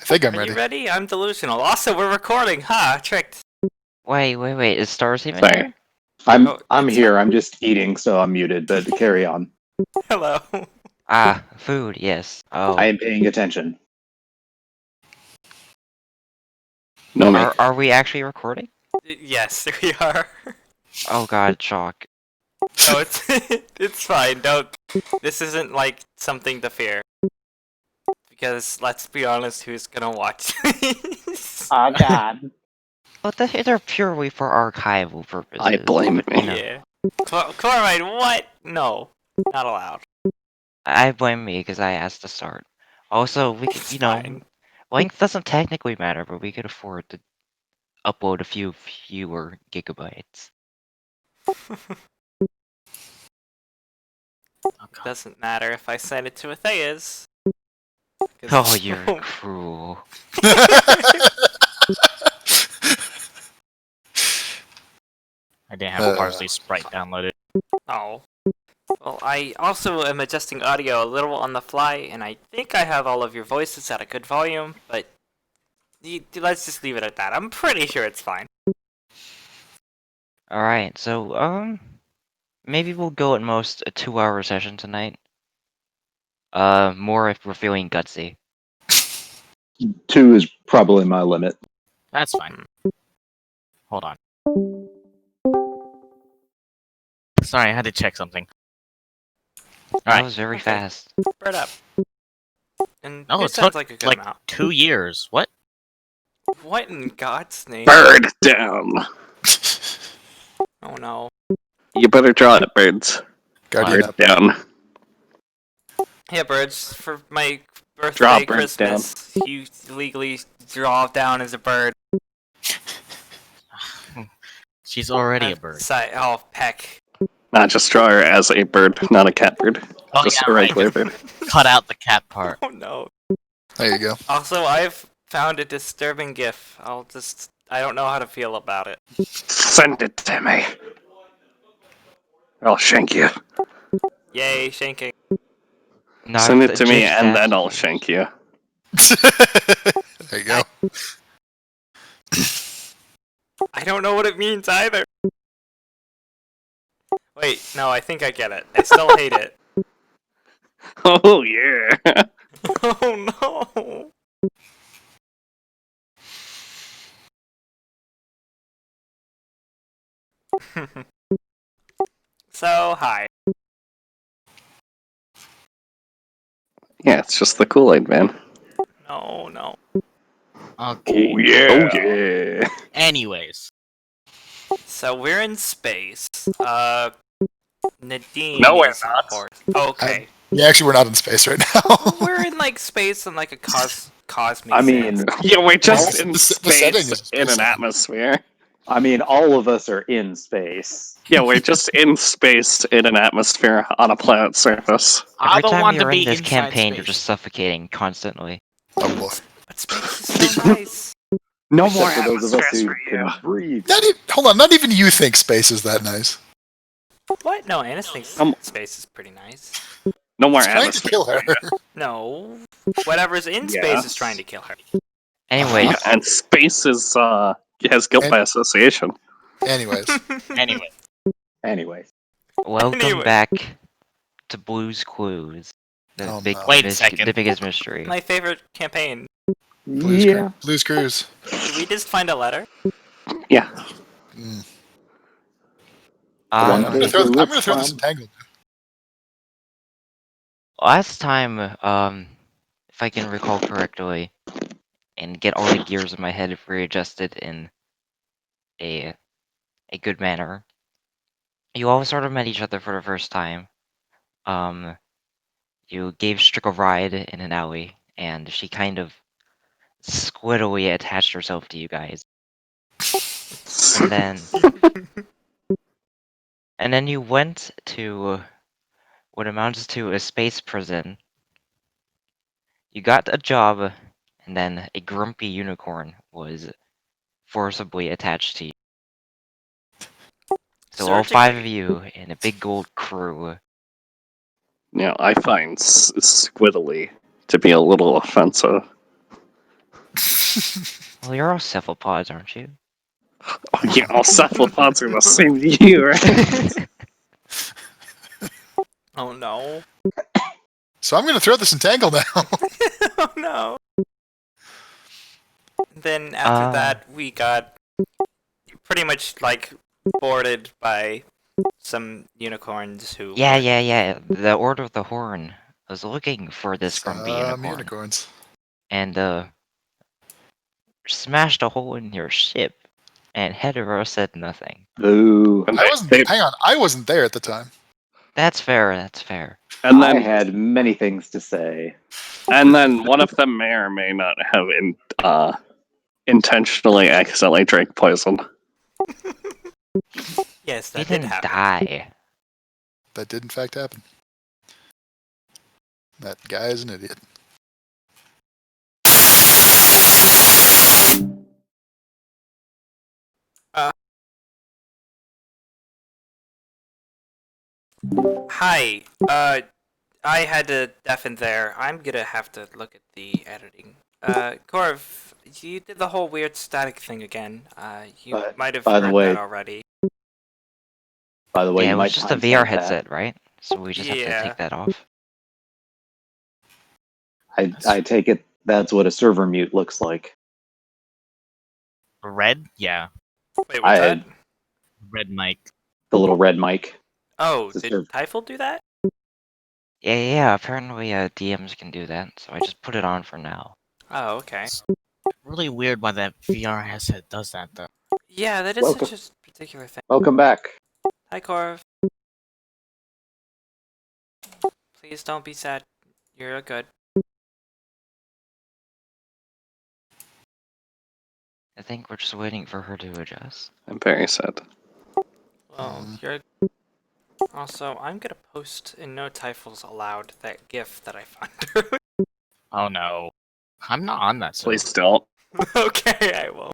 think I'm Are ready. you ready? I'm delusional. Also, we're recording. Ha! Tricked. Wait. Is Stars even Sorry. here? I'm here. I'm just eating, so I'm muted. But carry on. Hello. Ah, food. Yes. Oh, I am paying attention. No, mate. are we actually recording? Yes, we are. Oh God, shock. No, it's it's fine. Don't. This isn't like something to fear. Because let's be honest, who's gonna watch these? Oh God. But they're purely for archival purposes. I blame me. You know, Yeah. Chloride, what? No, not allowed. I blame me because I asked to start. Also, we could, It's you know, fine. length doesn't technically matter, but we could afford to upload a few fewer gigabytes. Doesn't matter if I send it to Athea's. Oh, you're cruel. I didn't have Parsley Sprite downloaded. Oh. Well, I also am adjusting audio a little on the fly, and I think I have all of your voices at a good volume, but let's just leave it at that. I'm pretty sure it's fine. Alright, so, maybe we'll go at most a 2-hour session tonight. More if we're feeling gutsy. 2 is probably my limit. That's fine. Hold on. Sorry, I had to check something. That Alright. was very Okay. fast. Spread up. And Oh, it it sounds took like a good like amount. 2 years. What? What in God's name? Bird down. Oh no. You better draw it, birds. Guardian Bird up. down. Yeah, birds, for my birthday, Draw birds Christmas, you legally draw down as a bird. She's already a bird. Oh, peck. Not just draw her as a bird, not a cat bird. Oh, Just yeah, a right. regular bird. Cut out the cat part. Oh no. There you go. Also, I've found a disturbing gif. I don't know how to feel about it. Send it to me. I'll shank you. Yay, shanking. No, Send it to me, just and that. then I'll shank you. There you go. I don't know what it means either. Wait, no, I think I get it. I still hate it. Oh yeah. Oh no. So, hi. Yeah, it's just the Kool-Aid man. No. Okay. Oh yeah. Oh yeah. Anyways. So, we're in space. Nadine No, we're is a not. horse. Okay. Yeah, actually, we're not in space right now. We're in, like, space in, like, a cosmic I mean, sense. yeah, we're just Well, in the setting space is in an space. atmosphere. I mean, all of us are in space. Yeah, we're just in space in an atmosphere on a planet's surface. I Every don't time want to you're be in this inside campaign, you're space. just suffocating constantly. Oh, woof. But space is so nice. No Except more for those of us atmospheres who for you. can breathe. Hold on, not even you think space is that nice. What? No, Anna's thinks space is pretty nice. No more It's trying to atmosphere. kill her. No. Whatever's in space is trying to kill her. Anyways, And space is has guilt by association. Anyways, Anyway. Anyway, welcome Anyway. back to Blue's Clues. The Oh, big no. Wait a second. The biggest mystery. My favorite campaign. Blue's Cruise. Did we just find a letter? Yeah. Mm. One I'm that gonna throw we this ripped in from. Tangled. Last time, if I can recall correctly, and get all the gears in my head readjusted in a good manner, you all sort of met each other for the first time. You gave Strick a ride in an alley, and she kind of squiddily attached herself to you guys. And then you went to what amounts to a space prison. You got a job, and then a grumpy unicorn was forcibly attached to you. So all 5 of you in a big gold crew. I find squiddly to be a little offensive. Well, you're all cephalopods, aren't you? Oh, yeah, all cephalopods are the same to you, right? Oh no. So I'm going to throw this entangle now. Oh no. Then after that, we got pretty much like boarded by some unicorns who. Yeah. The Order of the Horn. I was looking for this grumpy Some unicorn. unicorns. And, smashed a hole in your ship. And Hetero said nothing. Boo. And Hang on, I wasn't there at the time. That's fair. and I then had many things to say. one of them may or may not have intentionally accidentally drank poison. Yes, He that did didn't happen. die. That did in fact happen. That guy is an idiot. Hi. I had to deafen there. I'm gonna have to look at the editing. Corv, you did the whole weird static thing again. You But, might have by the heard way- that already. By the way, Yeah, you it might was just a timestamp VR that. headset, right? So we just have to Yeah. take that off. I take it that's what a server mute looks like. Red? Yeah. Wait, what's I- that? Red mic. The little red mic. Oh, It's a did server. Typhel do that? Yeah. Apparently, DMs can do that, so I just put it on for now. Oh, okay. Really weird why that VR headset does that, though. Yeah, that is Welcome. such a particular thing. Welcome back. Hi, Corv. Please don't be sad. You're good. I think we're just waiting for her to adjust. I'm very sad. Well, you're. Also, I'm gonna post in No Typhels Allowed that GIF that I found. Oh no. I'm not on that server. Please don't. Okay, I will.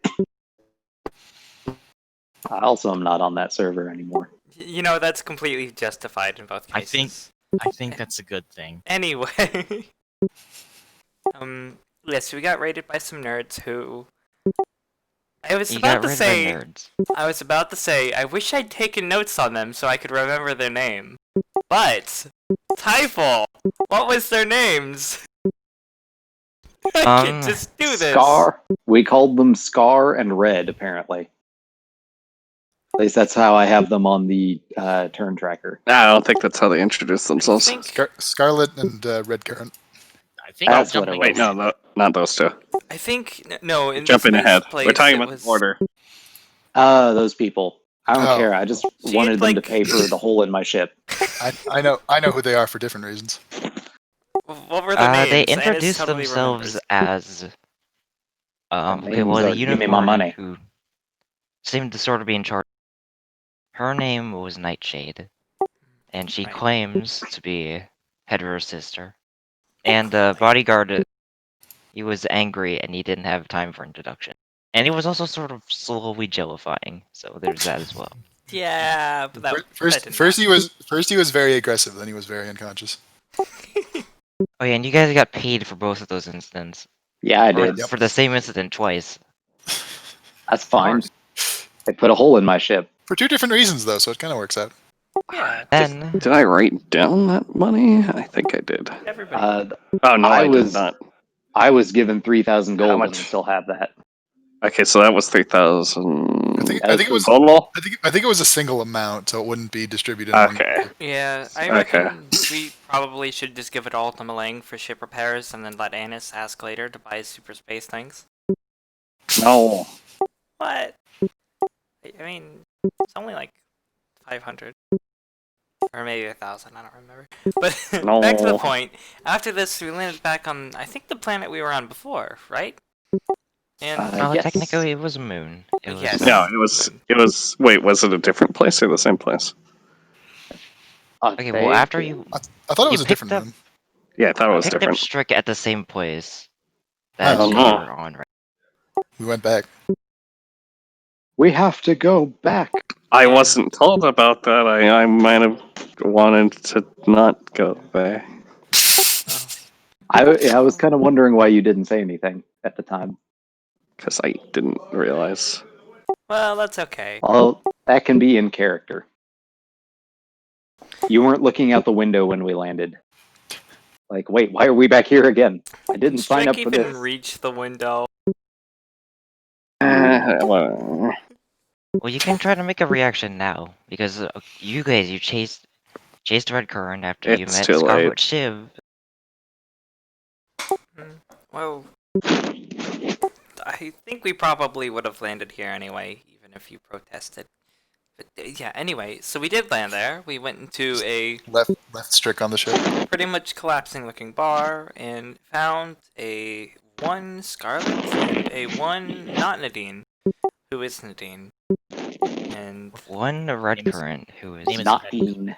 I also am not on that server anymore. You know, that's completely justified in both I cases. think that's a good thing. Anyway. Yes, we got raided by some nerds who. I was You about got to rid say. of the nerds. I was about to say, I wish I'd taken notes on them so I could remember their name. But, Typhel, what was their names? I can just do this. Scar. We called them Scar and Red, apparently. At least that's how I have them on the turn tracker. I don't think that's how they introduce themselves. I think, Scarlet and Red Current. I think That's I'm what it jumping was. Wait, no, not those two. I think, no, in Jumping this ahead. place, We're talking it about was, the order. Those people. I don't Oh. care. I just She wanted had, them to like- pay for the hole in my ship. I know who they are for different reasons. What were their names? They Annis introduced totally themselves remembers. as Their okay, names well, are, the "Give me my unicorn money." who seemed to sort of be in charge. Her name was Nightshade, and she Right. claims to be Hetero's sister. And the bodyguard, he was angry and he didn't have time for introduction. And he was also sort of slowly jellifying, so there's that as well. Yeah, but that First he was very aggressive, then he was very unconscious. Oh yeah, and you guys got paid for both of those incidents. Yeah, I Or did. for the same incident twice. That's fine. They put a hole in my ship. For two different reasons, though, so it kind of works out. Yeah, Then, Did I write down that money? I think I did. everybody. Oh no, I was- did not. I was given 3,000 How gold much? and I still have that. Okay, so that was 3,000. I think That's it was total. I think it was a single amount, so it wouldn't be distributed. among Okay. people. Yeah, I Okay. reckon we probably should just give it all to Malang for ship repairs and then let Annis ask later to buy super space things. No. What? I mean, it's only like 500. Or maybe 1,000, I don't remember. But No. back to the point. After this, we landed back on, I think, the planet we were on before, right? And well, Yes. technically it was a moon. It was, Yes. No, it was. Wait, was it a different place or the same place? Okay, well, after you I thought it You was a picked different up- one. Yeah, I thought it was picked up different. Strick at the same place I that don't you know. were on, right? We went back. We have to go back. I wasn't told about that. I might have wanted to not go there. I was kind of wondering why you didn't say anything at the time. Because I didn't realize. Well, that's okay. Well, that can be in character. You weren't looking out the window when we landed. Like, wait, why are we back here again? I didn't sign up Strick for even this. reach the window. Well, Well, you can try to make a reaction now because you guys, you chased Red Current after you It's met too Scarlet late. Shiv. Well, I think we probably would have landed here anyway, even if you protested. But yeah, anyway, so we did land there. We went into a Left Strick on the ship. pretty much collapsing looking bar and found a one Scarlet and a one not Nadine, who is Nadine. And One Red Name is- Current who name is is Not Red. Dean.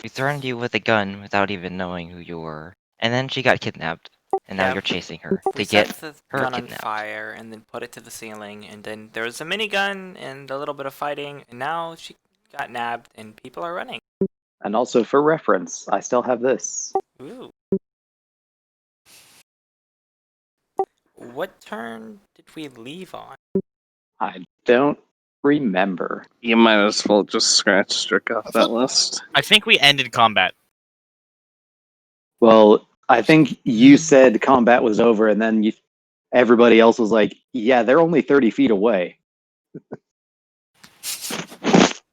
who threatened you with a gun without even knowing who you were, and then she got kidnapped, and now Yeah, you're chasing her we to set get the her gun on kidnapped. fire and then put it to the ceiling, and then there was a minigun and a little bit of fighting, and now she got nabbed and people are running. And also for reference, I still have this. Ooh. What turn did we leave on? I don't remember. You might as well just scratch Strick off I that thought- list. I think we ended combat. Well, I think you said combat was over, and then everybody else was like, yeah, they're only 30 feet away.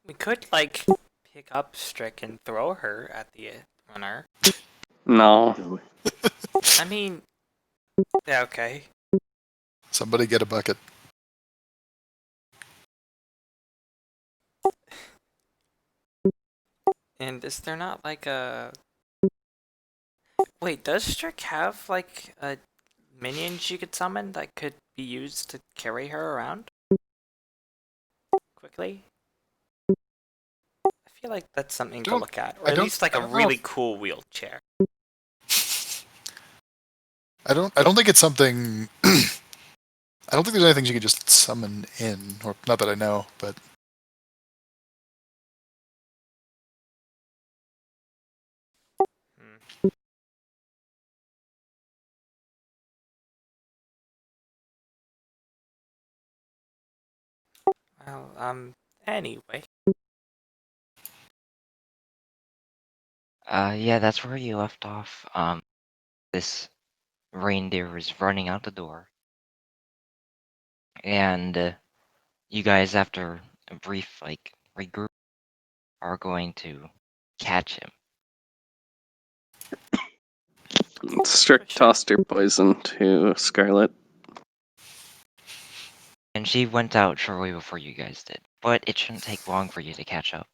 We could, like, pick up Strick and throw her at the runner. No. I mean, yeah, okay. Somebody get a bucket. And is there not, like, a... Wait, does Strick have, like, a minion she could summon that could be used to carry her around? Quickly? I feel like that's something to Don't- look at. Or I at don't- least, like, I a don't know really if- cool wheelchair. I don't think it's something. I don't think there's anything you could just summon in, or not that I know, but Hmm. Well, anyway. Yeah, that's where you left off. This reindeer is running out the door, and you guys, after a brief regroup, are going to catch him. Strick tossed her poison to Scarlet. And she went out shortly before you guys did, but it shouldn't take long for you to catch up.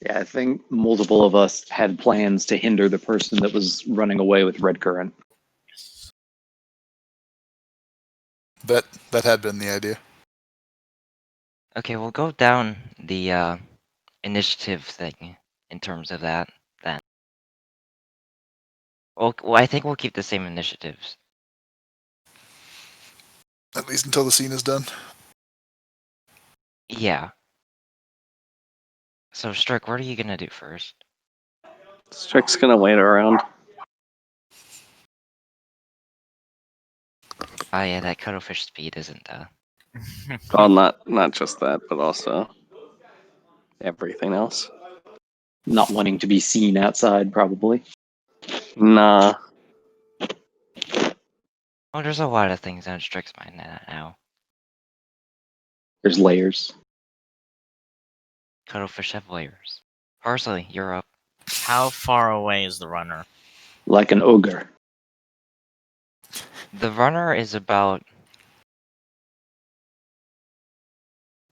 Yeah, I think multiple of us had plans to hinder the person that was running away with Red Current. that had been the idea. Okay, we'll go down the initiative thing in terms of that then. Well, I think we'll keep the same initiatives. At least until the scene is done. Yeah. So, Strick, what are you gonna do first? Strick's gonna wait around. Oh yeah, that cuttlefish speed isn't Well, not just that, but also everything else. Not wanting to be seen outside, probably. Nah. Well, there's a lot of things on Strick's mind now. There's layers. Cuttlefish have layers. Parsley, you're up. How far away is the runner? Like an ogre. The runner is about,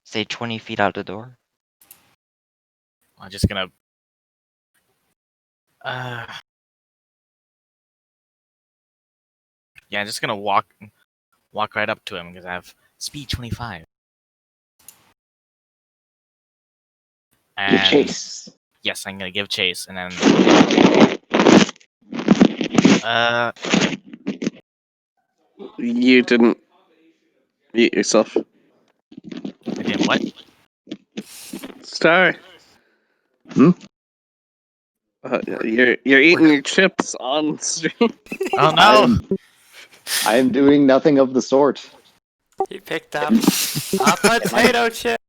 say, 20 feet out the door. I'm just gonna. Yeah, I'm just gonna walk right up to him because I have speed 25. Give And chase. yes, I'm gonna give chase, and then You didn't eat yourself. I did what? Star. Hmm? You're eating your chips on stream. Oh no! I am doing nothing of the sort. He picked up a potato chip.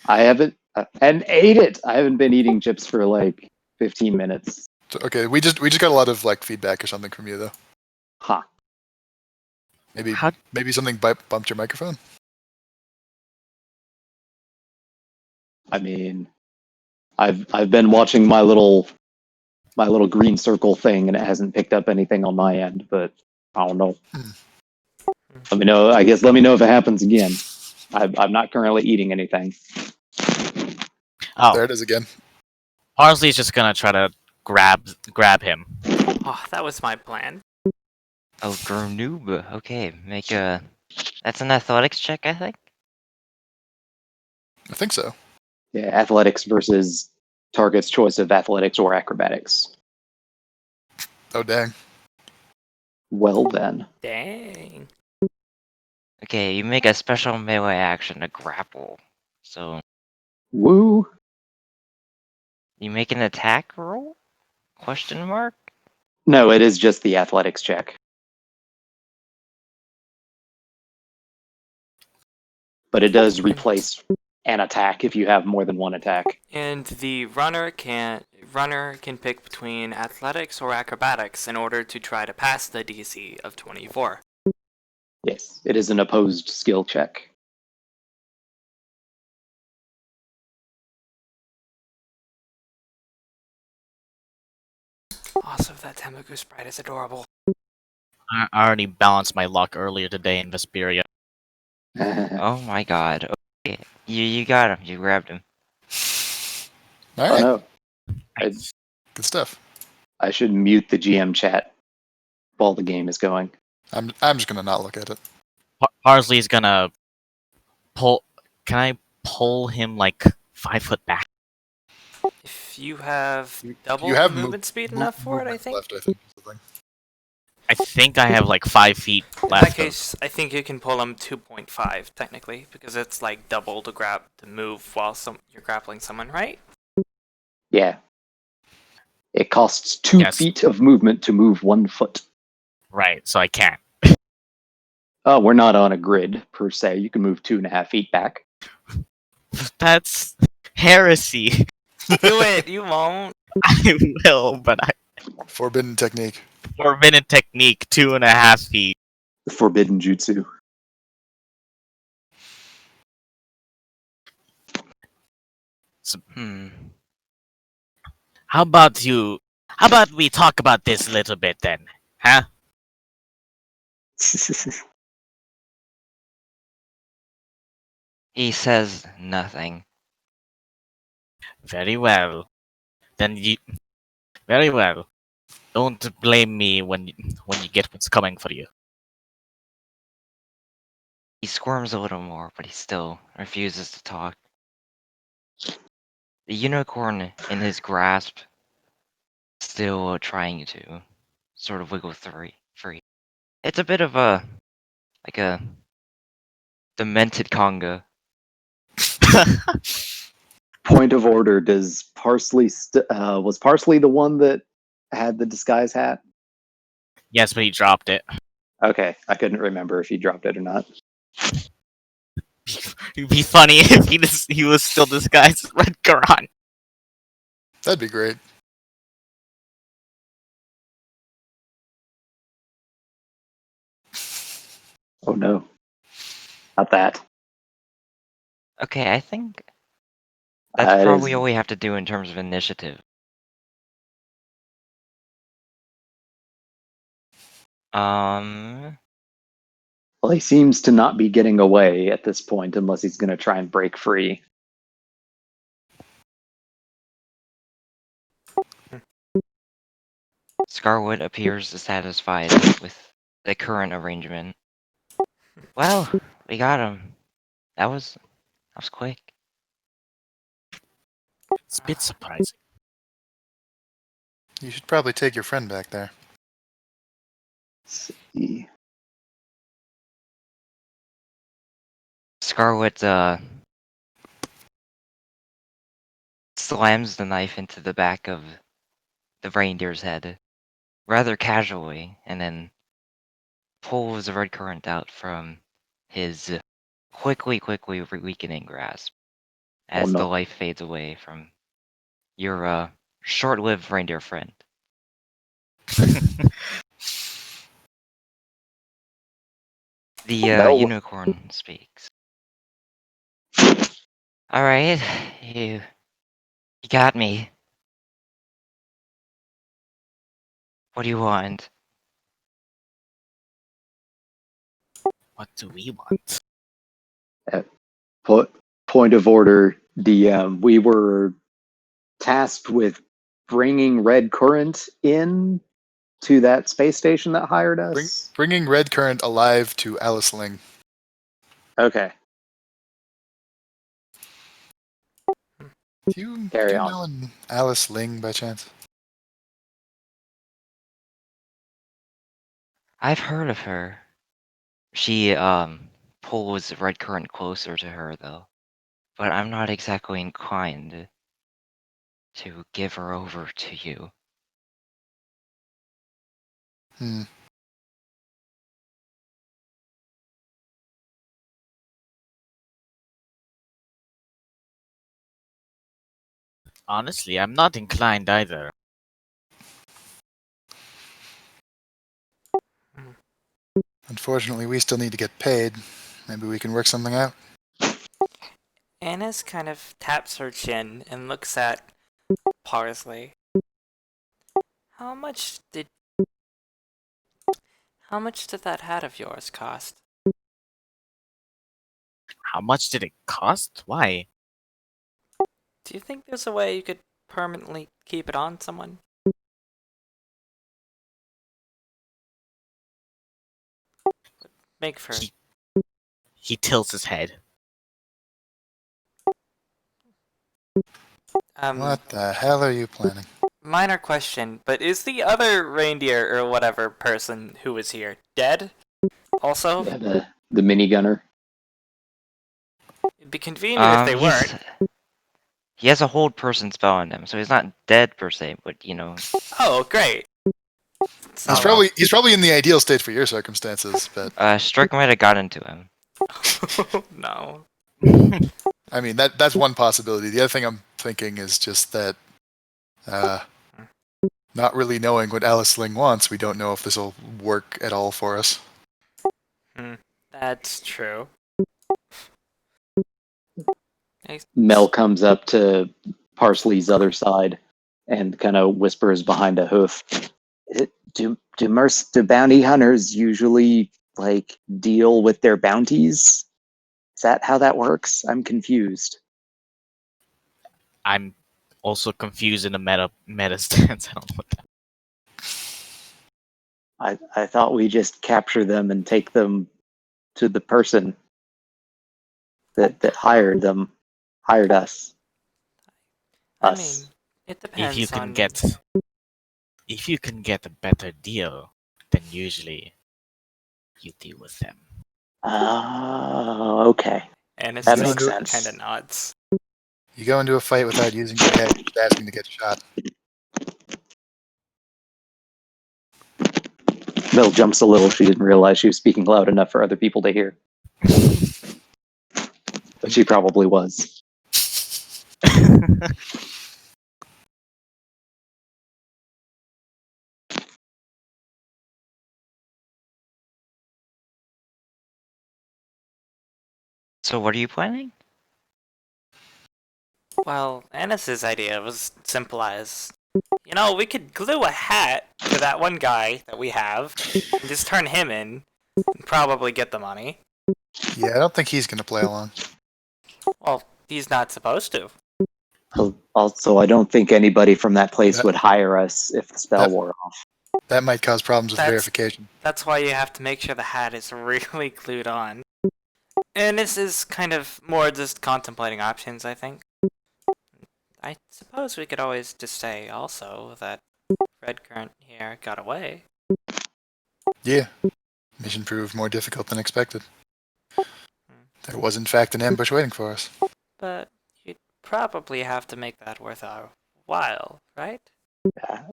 I haven't and ate it. I haven't been eating chips for like 15 minutes. So, okay, we just got a lot of like feedback or something from you though. Ha. Maybe How- something bumped your microphone. I mean, I've been watching my little green circle thing, and it hasn't picked up anything on my end. But I don't know. Let me know. I guess let me know if it happens again. I'm not currently eating anything. Oh, There it is again. Parsley's just gonna try to grab him. Oh, that was my plan. Oh, grow noob. Okay, make a. That's an athletics check, I think. I think so. Yeah, athletics versus target's choice of athletics or acrobatics. Oh dang. Well then. Dang. Okay, you make a special melee action to grapple. So Woo. you make an attack roll? Question mark? No, it is just the athletics check. But it does replace an attack if you have more than one attack. And the runner can pick between athletics or acrobatics in order to try to pass the DC of 24. Yes, it is an opposed skill check. Also, that Tamagoose sprite is adorable. I already balanced my luck earlier today in Vesperia. Oh my god. Okay. You got him. You grabbed him. All Oh right, no. good stuff. I should mute the GM chat while the game is going. I'm just gonna not look at it. Parsley's gonna pull. Can I pull him like 5 foot back? If you have double You the have movement speed enough for it, I movement think. left. I think. is the thing. I think I have like 5 feet In left. that case, I think you can pull him 2.5 technically, because it's like double to move while you're grappling someone, right? Yeah. It costs 2 Yes. feet of movement to move 1 foot. Right, so I can't. Oh, we're not on a grid per se. You can move 2.5 feet back. That's heresy. Do it. You won't. I will, but I Forbidden technique. forbidden technique 2.5 feet. The forbidden jutsu. Hmm. How about you? How about we talk about this a little bit then, huh? He says nothing. Very well. Then you. Very well. Don't blame me when you get what's coming for you. He squirms a little more, but he still refuses to talk. The unicorn in his grasp still trying to sort of wiggle free. It's a bit of a like a demented conga. Point of order: does Parsley was Parsley the one that had the disguise hat? Yes, but he dropped it. Okay, I couldn't remember if he dropped it or not. It'd be funny if he was still disguised as Red Quran. That'd be great. Oh no, not that. Okay, I think that's It probably is- all we have to do in terms of initiative. Um, Well, he seems to not be getting away at this point unless he's going to try and break free. Scarwood appears satisfied with the current arrangement. Well, we got him. That was quick. It's a bit surprising. You should probably take your friend back there. Let's see. Scarwood slams the knife into the back of the reindeer's head rather casually, and then pulls the red current out from his quickly weakening grasp Oh, as the no. life fades away from your short-lived reindeer friend. The No. unicorn speaks. All right, you got me. What do you want? What do we want? Point of order, DM. We were tasked with bringing Red Current in to that space station that hired us. Bringing Red Current alive to Alice Ling. Okay, Do you Carry on. know an Alice Ling by chance? I've heard of her. She pulls Red Current closer to her though, but I'm not exactly inclined to give her over to you. Hmm. Honestly, I'm not inclined either. Unfortunately, we still need to get paid. Maybe we can work something out. Anna's kind of taps her chin and looks at Parsley. How much did that hat of yours cost? How much did it cost? Why? Do you think there's a way you could permanently keep it on someone? Make for He tilts his head. What the hell are you planning? minor question, but is the other reindeer or whatever person who was here dead? Also, Yeah, the minigunner. it'd be convenient if they weren't. He has a hold person spell on him, so he's not dead per se, but you know. Oh, great. He's probably in the ideal state for your circumstances, but Strike might have got into him. No. I mean that's one possibility. The other thing I'm thinking is just that not really knowing what Alice Ling wants, we don't know if this will work at all for us. That's true. Mel comes up to Parsley's other side and kind of whispers behind a hoof. Do bounty hunters usually like deal with their bounties? Is that how that works? I'm confused. I'm also confused in the meta stance. I don't know what that. I thought we just capture them and take them to the person that hired us. I mean, it depends If you can on... get a better deal, then usually you deal with them. Oh, okay. And it's That just makes sense. kind of nuts. You go into a fight without using your head, just asking to get shot. Mel jumps a little. She didn't realize she was speaking loud enough for other people to hear. But she probably was. So what are you planning? Well, Annis's idea was simple as, you know, we could glue a hat to that one guy that we have, and just turn him in, and probably get the money. Yeah, I don't think he's going to play along. Well, he's not supposed to. Also, I don't think anybody from that place would hire us if the spell wore off. That might cause problems with verification. That's why you have to make sure the hat is really glued on. And this is kind of more just contemplating options, I think. I suppose we could always just say also that Red Current here got away. Yeah. Mission proved more difficult than expected. There was in fact an ambush waiting for us. But you'd probably have to make that worth our while, right?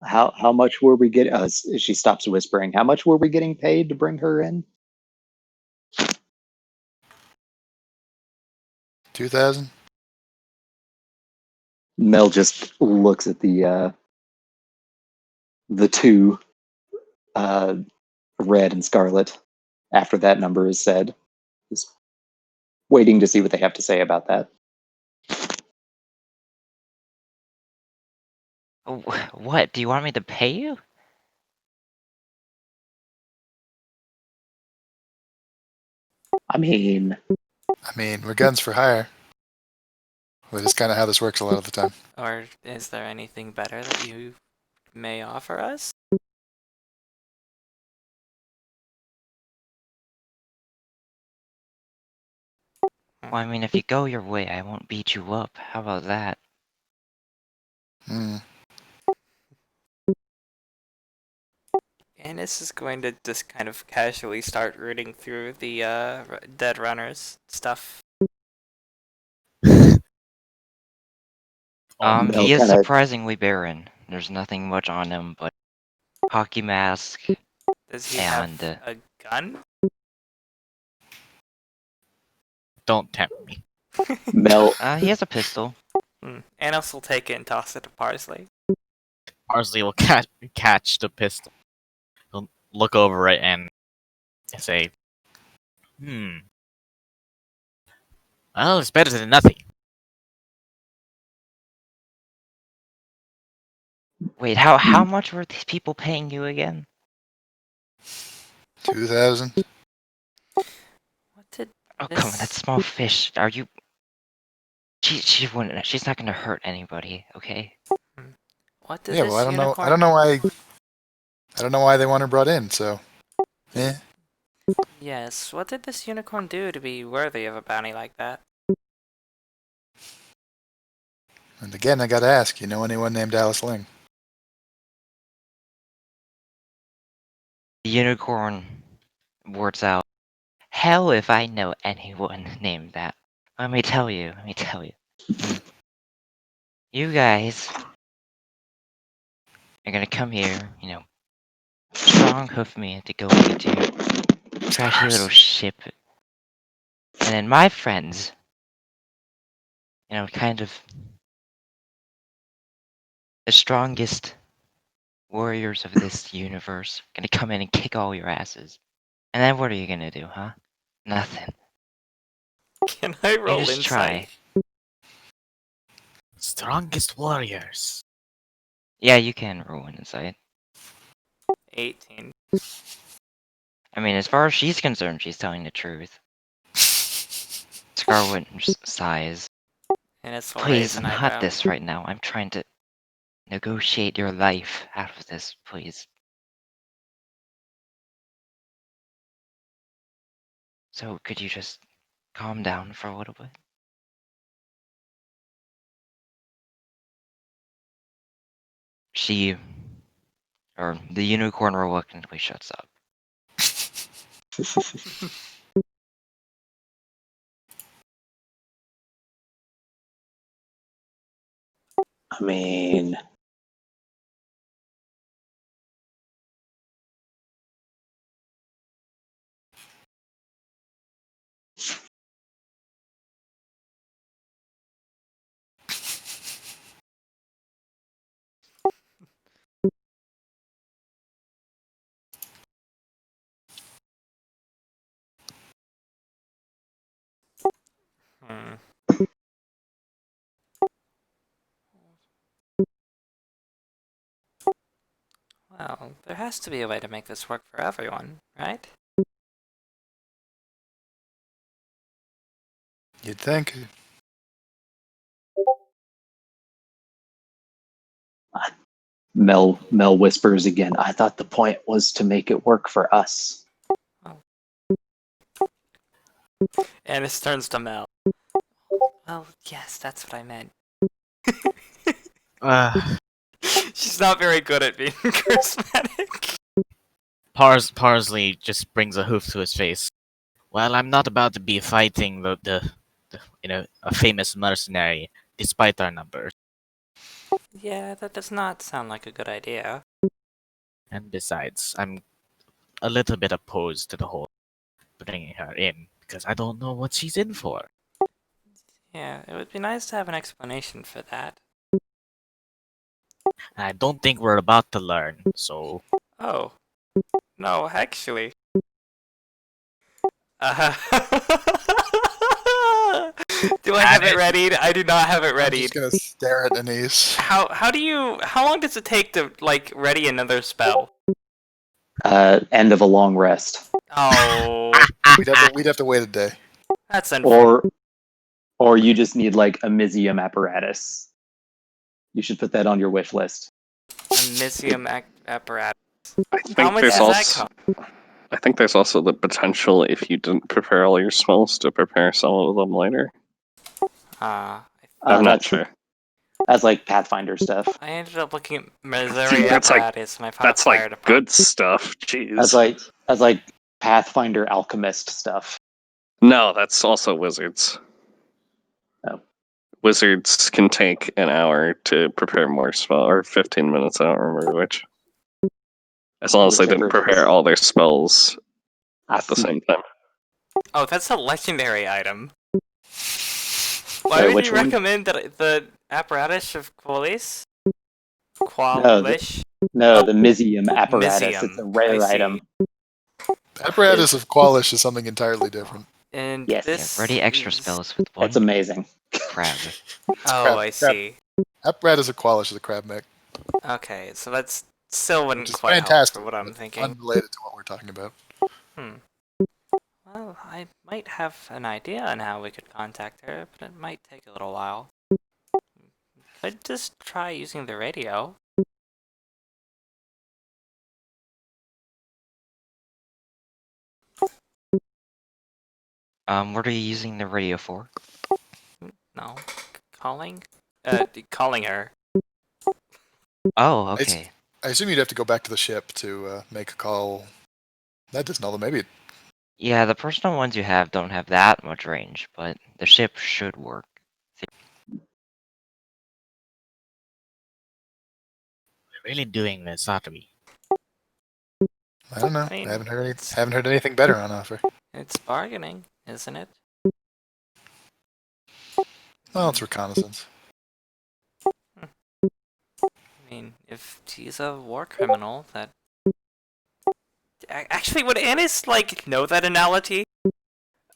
How much were we getting? She stops whispering. How much were we getting paid to bring her in? 2,000. Mel just looks at the two, red and scarlet, after that number is said. Just waiting to see what they have to say about that. What? Do you want me to pay you? I mean, We're guns for hire. Which is kind of how this works a lot of the time. Or is there anything better that you may offer us? Well, I mean, if you go your way, I won't beat you up. How about that? Hmm. Annis is going to just kind of casually start rooting through the dead runners stuff. Oh, Mel He is kinda- surprisingly barren. There's nothing much on him but hockey mask Does he and have a gun? don't tempt me. Mel, he has a pistol. Annis will take it and toss it to Parsley. Parsley will catch the pistol. He'll look over it and say, well, it's better than nothing. Wait, how much were these people paying you again? 2,000. What did Oh, this... come on, that small fish. Are you? She wouldn't. She's not gonna hurt anybody, okay? What did Yeah, this well, I don't know. unicorn... I don't know why. I don't know why they want her brought in. So, eh. Yes, what did this unicorn do to be worthy of a bounty like that? And again, I gotta ask. You know anyone named Alice Ling? The unicorn words out. Hell if I know anyone named that. Let me tell you. You guys are gonna come here, strong hoof me to go into your trashy little ship. And then my friends, kind of the strongest warriors of this universe, gonna come in and kick all your asses. And then what are you gonna do, huh? Nothing. Can I You roll just insight? try. Strongest warriors. Yeah, you can ruin insight. 18. I mean, as far as she's concerned, she's telling the truth. Scarlet just sighs. Annis will raise Please, an not eyebrow. this right now. I'm trying to negotiate your life out of this, please. So, could you just calm down for a little bit? The unicorn reluctantly shuts up. I mean, Hmm. Well, there has to be a way to make this work for everyone, right? You'd think. Mel whispers again. I thought the point was to make it work for us. Annis turns to Mel. Well, yes, that's what I meant. She's not very good at being charismatic. Parsley just brings a hoof to his face. Well, I'm not about to be fighting the a famous mercenary, despite our numbers. Yeah, that does not sound like a good idea. And besides, I'm a little bit opposed to the whole bringing her in because I don't know what she's in for. Yeah, it would be nice to have an explanation for that. I don't think we're about to learn, so Oh. No, actually. Uh, do I have it readied? I do not have it I'm readied. just gonna stare at Anise. How long does it take to like ready another spell? End of a long rest, Oh, We'd have to wait a day. that's unfair. or you just need like a Mizium apparatus. You should put that on your wish list. A Mysium apparatus. I How think much there's does that also cost? I think there's also the potential if you didn't prepare all your spells to prepare some of them later. I'm not That's sure. That's like Pathfinder stuff. I ended up looking at Mercenary That's like- apparatus. My That's fire like department. good stuff. Jeez. That's like Pathfinder alchemist stuff. No, that's also wizards. Oh. Wizards can take an hour to prepare more spell, or 15 minutes. I don't remember which. As long as they didn't Whichever it prepare is. all their spells I at the see. same time. Oh, that's a legendary item. Why Wait, would which you one? recommend the apparatus of Qualis? No, Qualish? No, the Mizium apparatus. It's a Mizium, rare I see. item. Apparatus of Qualish is something entirely different. And Yes. Yeah, this ready extra is- spells with one It's amazing. crab. Oh, I see. Apparatus of Qualish is a crab mech, Okay, so that's still wouldn't which is quite help fantastic. for what I'm but thinking. Unrelated to what we're talking about. Well, I might have an idea on how we could contact her, but it might take a little while. Could just try using the radio. What are you using the radio for? No, calling. Calling her. Oh, It's- okay. I assume you'd have to go back to the ship to make a call. That doesn't know. Maybe Yeah, the personal ones you have don't have that much range, but the ship should work. we're really doing this, aren't we? I don't know. I mean, I haven't heard anything better on offer. It's bargaining, isn't it? Well, it's reconnaissance. I mean, if she's a war criminal, that... Actually, would Annis, like, know that analogy?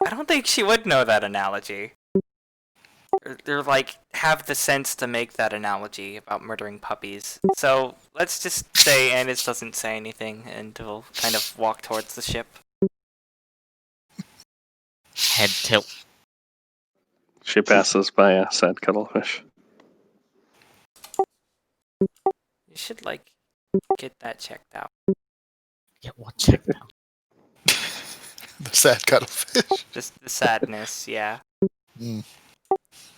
I don't think she would know that analogy. Or, like, have the sense to make that analogy about murdering puppies. So, let's just say Annis doesn't say anything, and we'll kind of walk towards the ship. Head tilt. She passes by a sad cuttlefish. You should, like, get that checked out. Yeah, what check now? The sad cuttlefish. Just the sadness, yeah. Mm.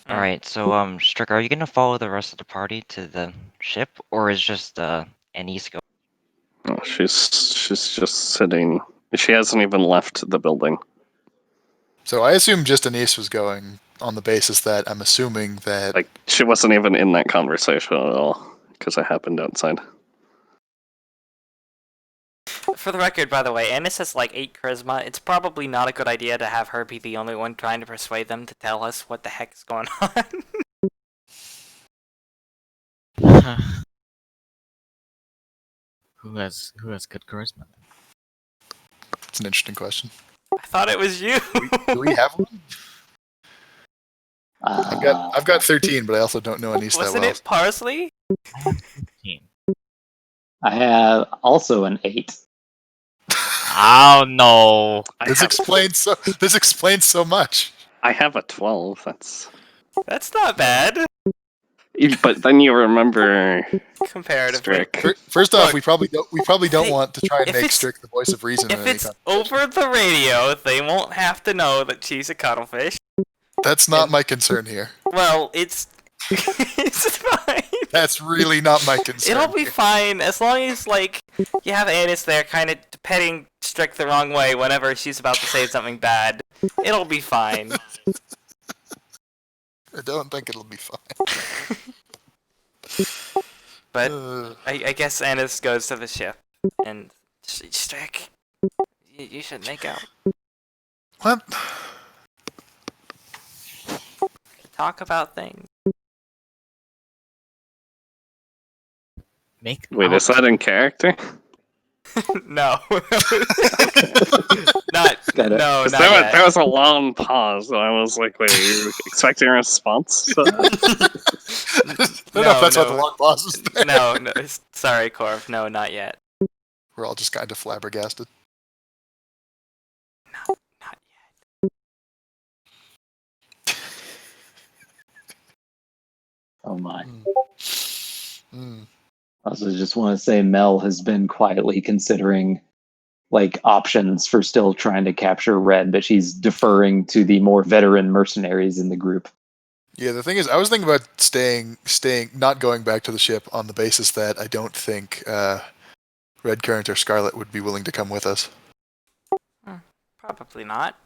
Alright, so Strick, are you gonna follow the rest of the party to the ship, or is just Anise go? Oh, she's just sitting. She hasn't even left the building. So I assume just Anise was going on the basis that I'm assuming that Like she wasn't even in that conversation at all because it happened outside. For the record, by the way, Annis has like 8 charisma. It's probably not a good idea to have her be the only one trying to persuade them to tell us what the heck is going on. Who has good charisma? it's an interesting question. I thought it was you. Do we have one? I've got 13, but I also don't know Anise that Wasn't well. it Parsley? Team. I have also an 8. Oh no! This explains so much. I have a 12. That's not bad. But then you remember Comparatively. Strick. First off, Look, we probably don't they- want to try and if make it's- Strick the voice of reason. in If any it's conversation. over the radio, they won't have to know that she's a cuttlefish. That's not my concern here. Well, it's it's fine. That's really not my concern. It'll be here. fine as long as like you have Annis there, kind of petting Strick the wrong way whenever she's about to say something bad. It'll be fine. I don't think it'll be fine. But I guess Annis goes to the ship, and Strick, you should make out. What? talk about things. Make Wait, out. is that in character? No. Okay. Not, Got it. no, 'Cause not there yet. was a long pause, and I was like, wait, are you expecting a response? I don't know if that's what the long pause was there. No, sorry, Corv. No, not yet. We're all just kind of flabbergasted. Not yet. Oh my. Mm. I also just want to say Mel has been quietly considering like options for still trying to capture Red, but she's deferring to the more veteran mercenaries in the group. Yeah, the thing is, I was thinking about staying, not going back to the ship on the basis that I don't think Red Current or Scarlet would be willing to come with us. Probably not.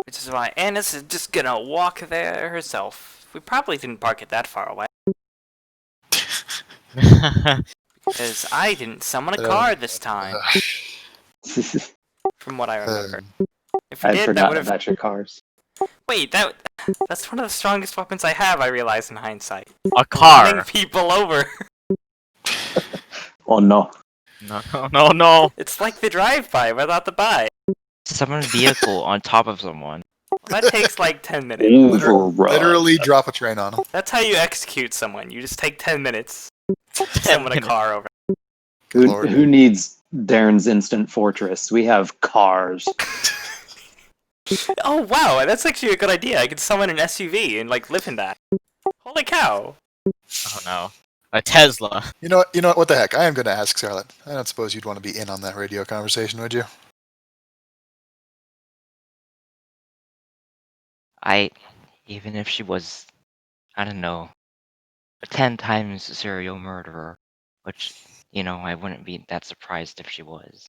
Which is why Annis is just gonna walk there herself. We probably didn't park it that far away. Because I didn't summon a car this time, from what I remember. If we I'd did, that forgotten would have. about your cars. Wait, that's one of the strongest weapons I have, I realize in hindsight. A Running car. people over. Oh no. No. It's like the drive-by without the buy. Summon a vehicle on top of someone. Well, that takes like 10 minutes. Override. Literally drop a train on them. That's how you execute someone. You just take 10 minutes. 10 Summon a minutes. car over. Lord. Who needs Darren's instant fortress? We have cars. Oh wow, that's actually a good idea. I could summon an SUV and like live in that. Holy cow! Oh no. A Tesla. You know what? The heck? I am going to ask Scarlet. I don't suppose you'd want to be in on that radio conversation, would you? Even if she was, I don't know, a 10 times serial murderer, which, I wouldn't be that surprised if she was.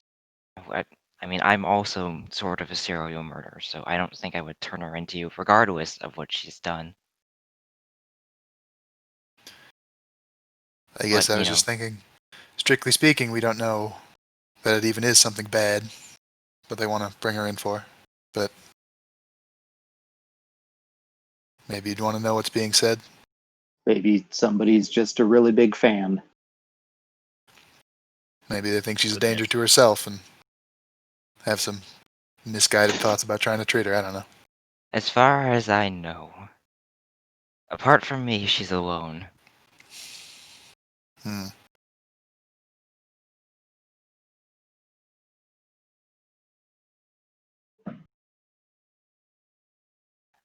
I mean, I'm also sort of a serial murderer, so I don't think I would turn her into you regardless of what she's done. I guess But, I was just thinking, strictly speaking, we don't know that it even is something bad that they want to bring her in for. But maybe you'd want to know what's being said. Maybe somebody's just a really big fan. Maybe they think she's a danger to herself and have some misguided thoughts about trying to treat her. I don't know. As far as I know, apart from me, she's alone. Hmm.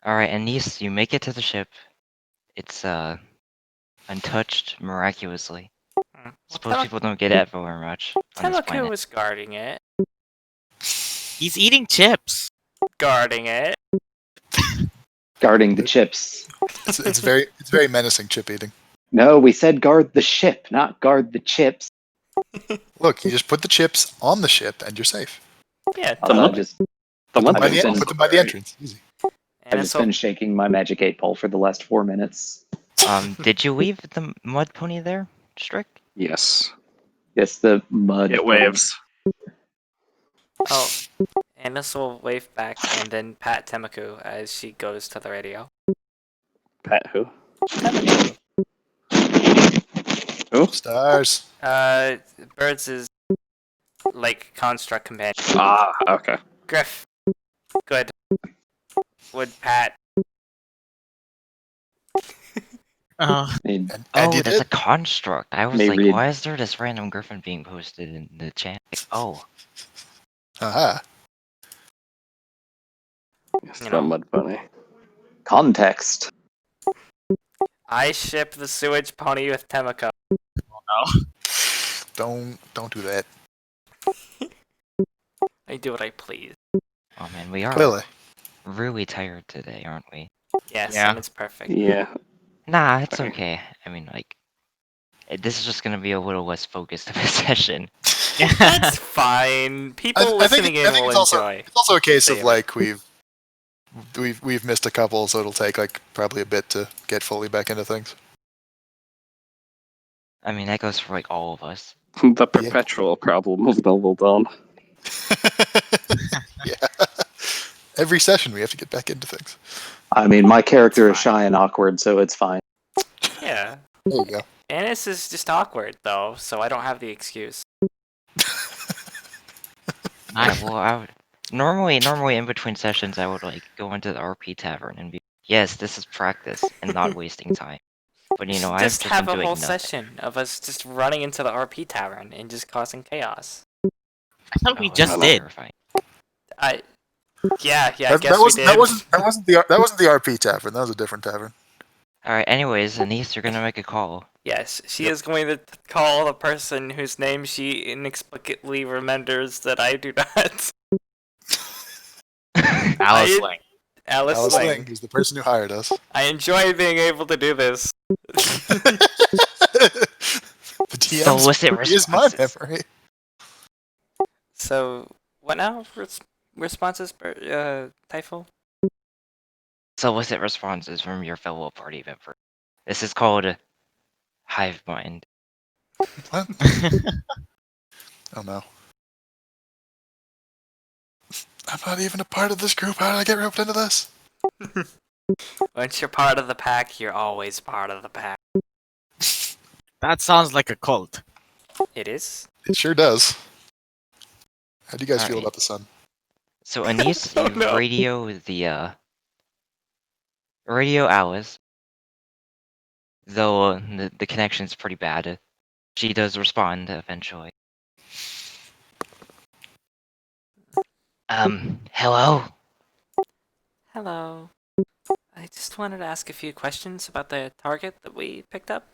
Alright, Anise, you make it to the ship. It's, untouched miraculously. Suppose Well, people don't get that very much on this Temako planet. was guarding it. He's eating chips. Guarding it. Guarding the chips. It's very menacing chip eating. No, we said guard the ship, not guard the chips. Look, you just put the chips on the ship and you're safe. Yeah. The mud- Just, The Put them, by I've the, been- put them by the entrance. Easy. I've just been shaking my magic 8 ball for the last 4 minutes. Did you leave the mud pony there, Strick? Yes. Yes, the mud. It waves. Oh, Annis will wave back and then pat Temaku as she goes to the radio. Pat who? Temaku. Who? Stars. Birds is like construct companion. Ah, okay. Griff. Good. Would pat. Oh, I mean, And you That's did. a construct. I was May like, read- why is there this random griffin being posted in the chat? Like, oh, Aha. It's You the know. mud bunny. context. I ship the sewage pony with Temako. Don't do that. I do what I please. oh man, we are Clearly. really tired today, aren't we? Yes, Yeah. and it's perfect. Yeah. Nah, it's Okay. okay. I mean, like, this is just gonna be a little less focused of a session. That's fine. People I think listening in will it's also, enjoy. it's also a case of Save it. like we've missed a couple, so it'll take like probably a bit to get fully back into things. I mean, that goes for like all of us. The perpetual problem of Noble Dawn. Yeah. Every session we have to get back into things. I mean, my character is It's shy and awkward, so it's fine. Yeah. There you go. Annis is just awkward, though, so I don't have the excuse. I would normally in between sessions I would like go into the RP tavern and be yes, this is practice and not wasting time. But We you know, should I've just just have been a doing whole nothing. session of us just running into the RP tavern and just causing chaos. I thought we Oh, just that's did. terrifying. Yeah, I That guess we wasn't did. that wasn't the RP tavern. That was a different tavern. Alright, anyways, Anise, you're gonna make a call. Yes, she Yep. is going to call the person whose name she inexplicably remembers that I do not. Alice I- Lang. Alice Alice Ling. Ling is the person who hired us. I enjoy being able to do this. The DM's Solicit memory is my responses. memory. So, what now? Responses, Typhul? Solicit responses from your fellow party member. This is called hive mind. What? Oh no. I'm not even a part of this group. How did I get roped into this? Once you're part of the pack, you're always part of the pack. That sounds like a cult. It is? It sure does. How do you guys feel Alright. about the sun? So Anise, Oh, you no. radio Alice. Though the connection's pretty bad. She does respond eventually. Hello? Hello. I just wanted to ask a few questions about the target that we picked up.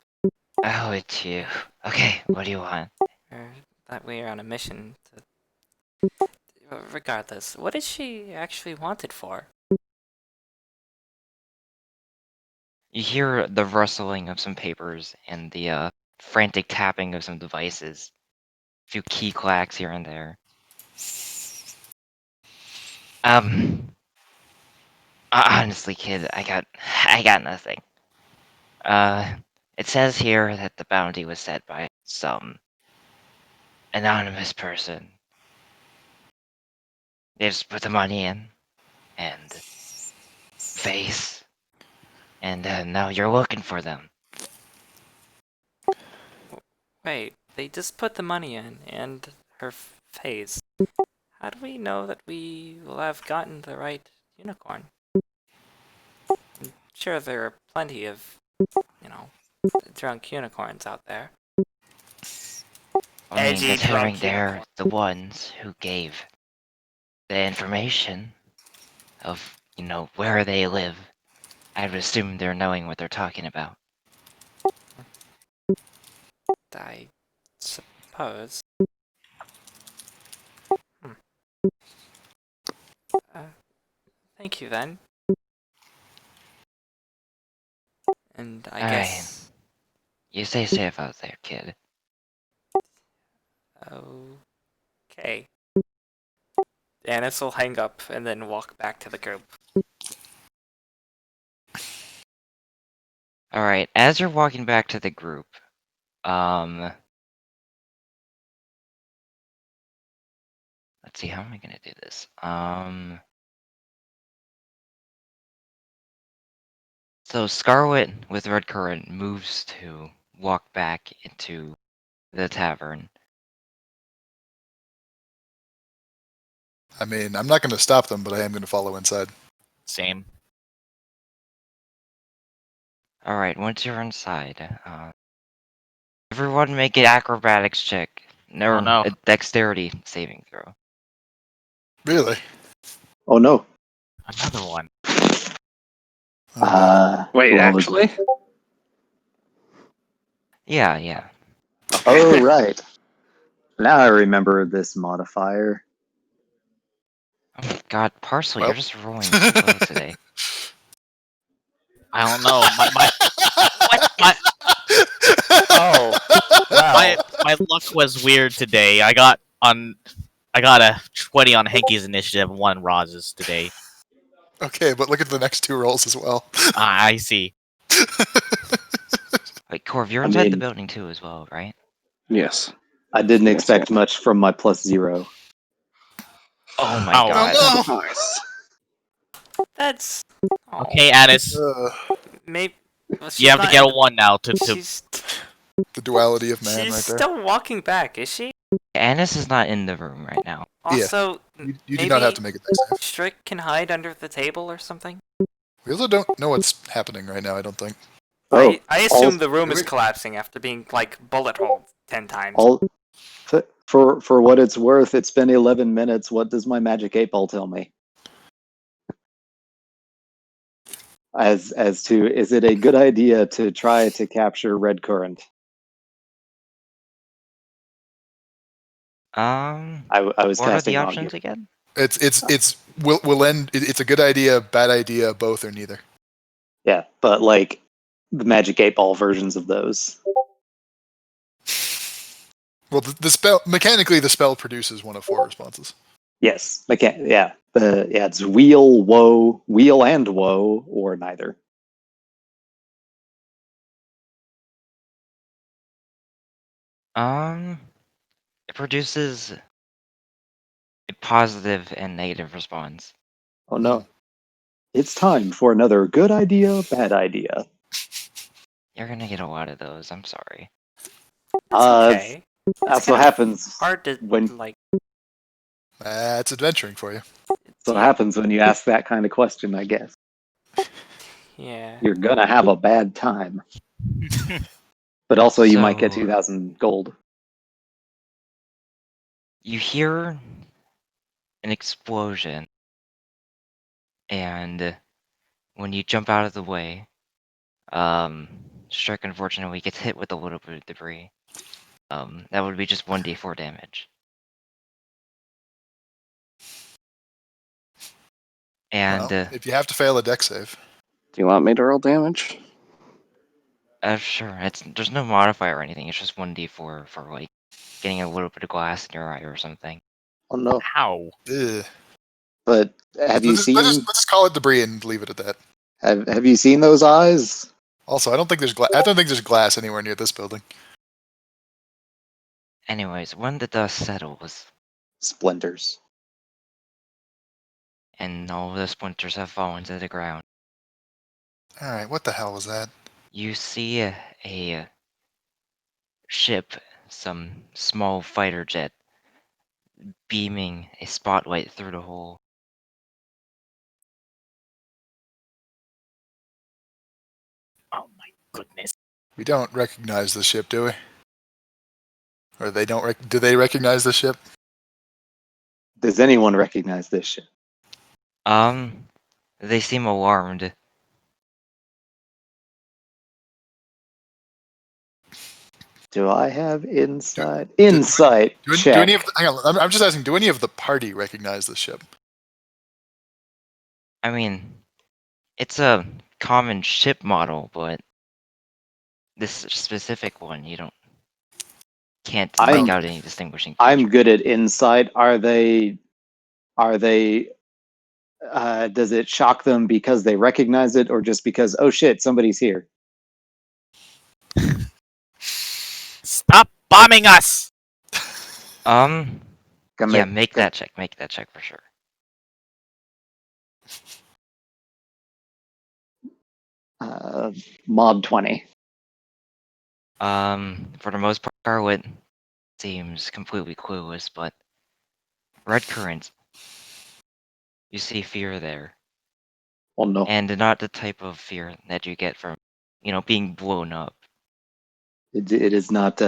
Oh, it's you. Okay, what do you want? Or that we are on a mission to... Regardless, what is she actually wanted for? You hear the rustling of some papers and the frantic tapping of some devices. A few key clacks here and there. Honestly, kid, I got nothing. It says here that the bounty was set by some anonymous person. They just put the money in, and face, and now you're looking for them. Wait, they just put the money in, and her face. How do we know that we will have gotten the right unicorn? I'm sure there are plenty of, drunk unicorns out there. I mean, Edgy considering drunk they're unicorn. the ones who gave the information of, where they live, I would assume they're knowing what they're talking about. I suppose. Thank you then. And I Alright. guess. You stay safe out there, kid. Okay. Annis will hang up and then walk back to the group. Alright, as you're walking back to the group, let's see, how am I gonna do this? So Scarlet with Red Current moves to walk back into the tavern. I mean, I'm not going to stop them, but I am going to follow inside. Same. Alright, once you're inside, everyone make an acrobatics check. No, Oh, no. a dexterity saving throw. Really? Oh no. Another one. Wait, well, actually? Yeah. Oh right. Now I remember this modifier. Oh my god, Parsley, Well. you're just rolling so low today. I don't know. Oh, wow. My luck was weird today. I got a 20 on Henke's initiative and 1 on Roz's today. Okay, but look at the next 2 rolls as well. I see. Wait, Corv, you're I inside the mean- building too as well, right? Yes. I didn't Yes, expect much from my +0. Oh my Oh. god. Oh, no. Nice. That's Okay, Anis, maybe. Well, she's you have to not get in a the. 1 now to She's the duality of man she's right there. still walking back, is she? Annis is not in the room right now. Yeah. Also, You do not have to maybe make a dex save. Strick can hide under the table or something. We also don't know what's happening right now, I don't think. Oh, I all, assume the room is Wait. collapsing after being like bullet holed 10 times. all for what it's worth, it's been 11 minutes. What does my magic 8-ball tell me? As to, is it a good idea to try to capture red current? I was What are casting the on options you. again? Will end. It's a good idea, bad idea, both or neither. Yeah, but like the magic 8-ball versions of those. Well, the spell mechanically the spell produces one of 4 responses. Yes, yeah. It's wheel and woe, or neither. It produces a positive and negative response. Oh no. It's time for another good idea, bad idea. You're gonna get a lot of those. I'm sorry. It's okay. That's It's what kind of happens hard to when like. That's adventuring for you. that's what happens when you ask that kind of question, I guess. Yeah. You're gonna have a bad time. But also you might get So- 2,000 gold. You hear an explosion, and when you jump out of the way, Shrek unfortunately gets hit with a little bit of debris. That would be just 1d4 damage. And Well, if you have to fail a dex save, Do you want me to roll damage? sure, there's no modifier or anything. It's just 1d4 for like getting a little bit of glass in your eye or something. Oh no. Ow. ugh. But have you seen Let's just call it debris and leave it at that. have you seen those eyes? Also, I don't think there's glass anywhere near this building. Anyways, when the dust settles Splinters. and all the splinters have fallen to the ground, All right, what the hell was that? you see a ship, some small fighter jet, beaming a spotlight through the hole. Oh my goodness. We don't recognize the ship, do we? Or they don't? Do they recognize the ship? Does anyone recognize this ship? They seem alarmed. Do I have insight? Insight Do check. any of hang on, I'm just asking. Do any of the party recognize the ship? I mean, it's a common ship model, but this specific one, you can't make out any distinguishing features. I'm good at insight. Are they does it shock them because they recognize it, or just because, oh shit, somebody's here? Stop bombing us! Come Yeah, here. make that check. Make that check for sure. Mod 20. For the most part, Scarlet seems completely clueless, but Red Current, you see fear there. Oh no. And not the type of fear that you get from, being blown up. It is not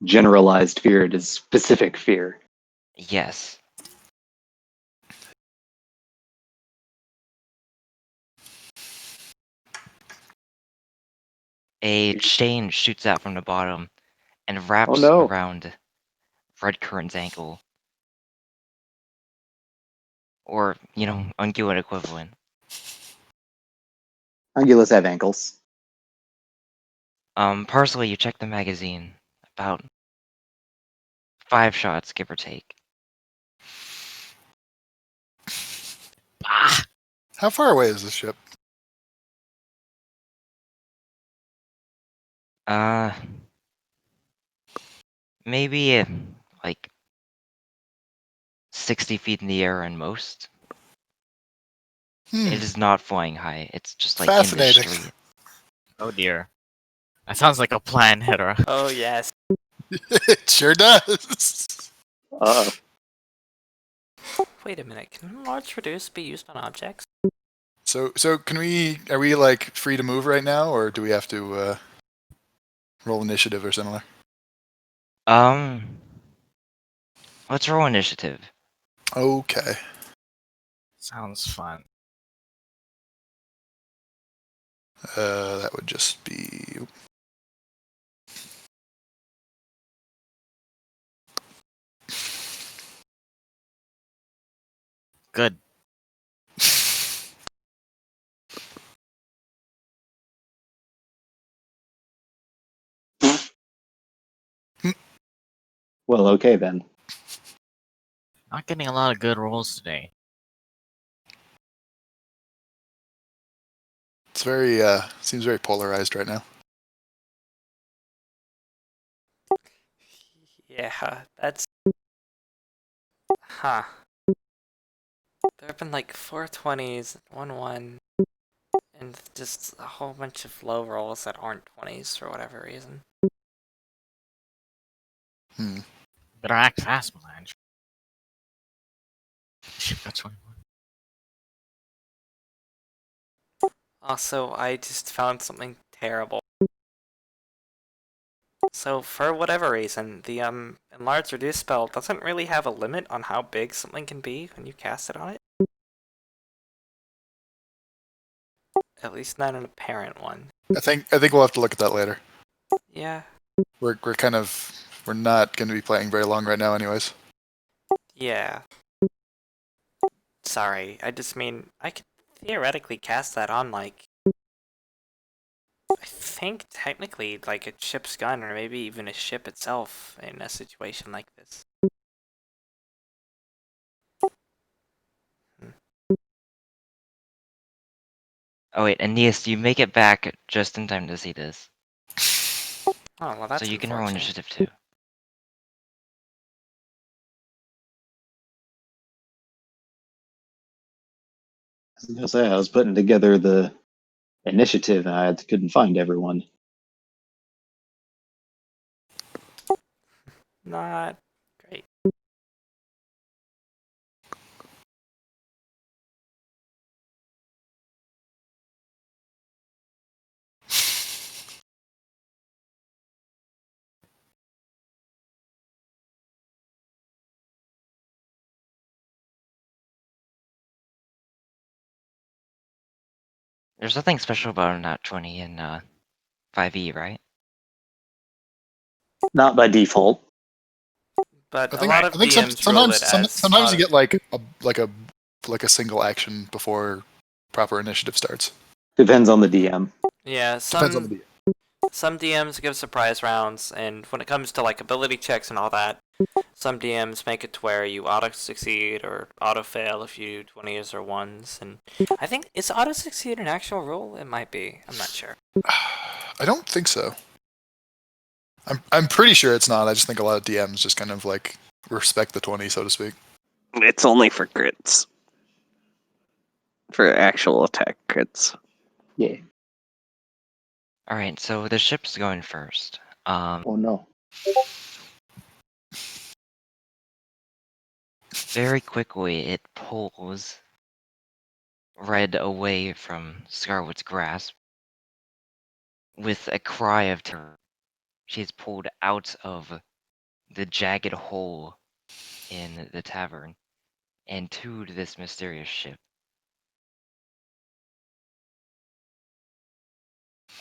generalized fear, it is specific fear. Yes. A chain shoots out from the bottom and wraps no. around Red Current's ankle. Or, Ungulate equivalent. Angulas have ankles. Parsley, you check the magazine. About 5 shots, give or take. Ah! How far away is this ship? Maybe like 60 feet in the air and most. It is not flying high. It's just like in the Fascinating. street. Oh dear. That sounds like a plan, Hera. Oh yes. It sure does. Uh, Wait a minute. Can enlarge reduce be used on objects? So are we like free to move right now, or do we have to roll initiative or similar? Let's roll initiative. Okay. Sounds fun. That would just be. Good. well, okay then. Not getting a lot of good rolls today. It's very seems very polarized right now. Yeah, that's. Huh. There have been like 420s, 1-1, and just a whole bunch of low rolls that aren't 20s for whatever reason. Hmm. Better act fast, Melange. Shit, that's 21. Also, I just found something terrible. So, for whatever reason, the enlarge reduce spell doesn't really have a limit on how big something can be when you cast it on it. At least not an apparent one. I think we'll have to look at that later. Yeah. We're not going to be playing very long right now, anyways. Yeah. Sorry, I just mean, I could theoretically cast that on, like, I think technically, like, a ship's gun, or maybe even a ship itself in a situation like this. Oh wait, Aeneas, you make it back just in time to see this. Oh, well, that's So you can roll unfortunate. initiative too. I was gonna say I was putting together the initiative and I couldn't find everyone. Not great. There's nothing special about a nat 20 in 5e, right? Not by default. But I a think lot of I think DMs rule it as sometimes you auto. get like a single action before proper initiative starts. Depends on the DM. Yeah, Depends on the DM. some DMs give surprise rounds, and when it comes to like ability checks and all that, some DMs make it to where you auto succeed or auto fail if you do 20s or 1s, and I think is auto succeed an actual rule? It might be. I'm not sure. I don't think so. I'm pretty sure it's not. I just think a lot of DMs just kind of like respect the 20, so to speak. It's only for crits. For actual attack crits. Yeah. Alright, so the ship's going first. Oh no. Very quickly it pulls Red away from Scarlet's grasp. With a cry of terror, she is pulled out of the jagged hole in the tavern and to this mysterious ship.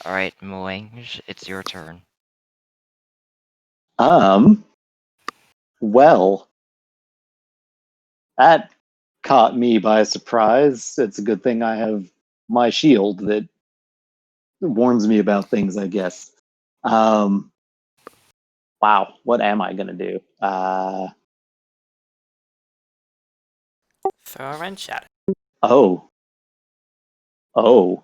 Alright, Melange, it's your turn. Well, that caught me by surprise. It's a good thing I have my shield that warns me about things, I guess. Wow, what am I gonna do? Throw a wrench at it. Oh. Oh.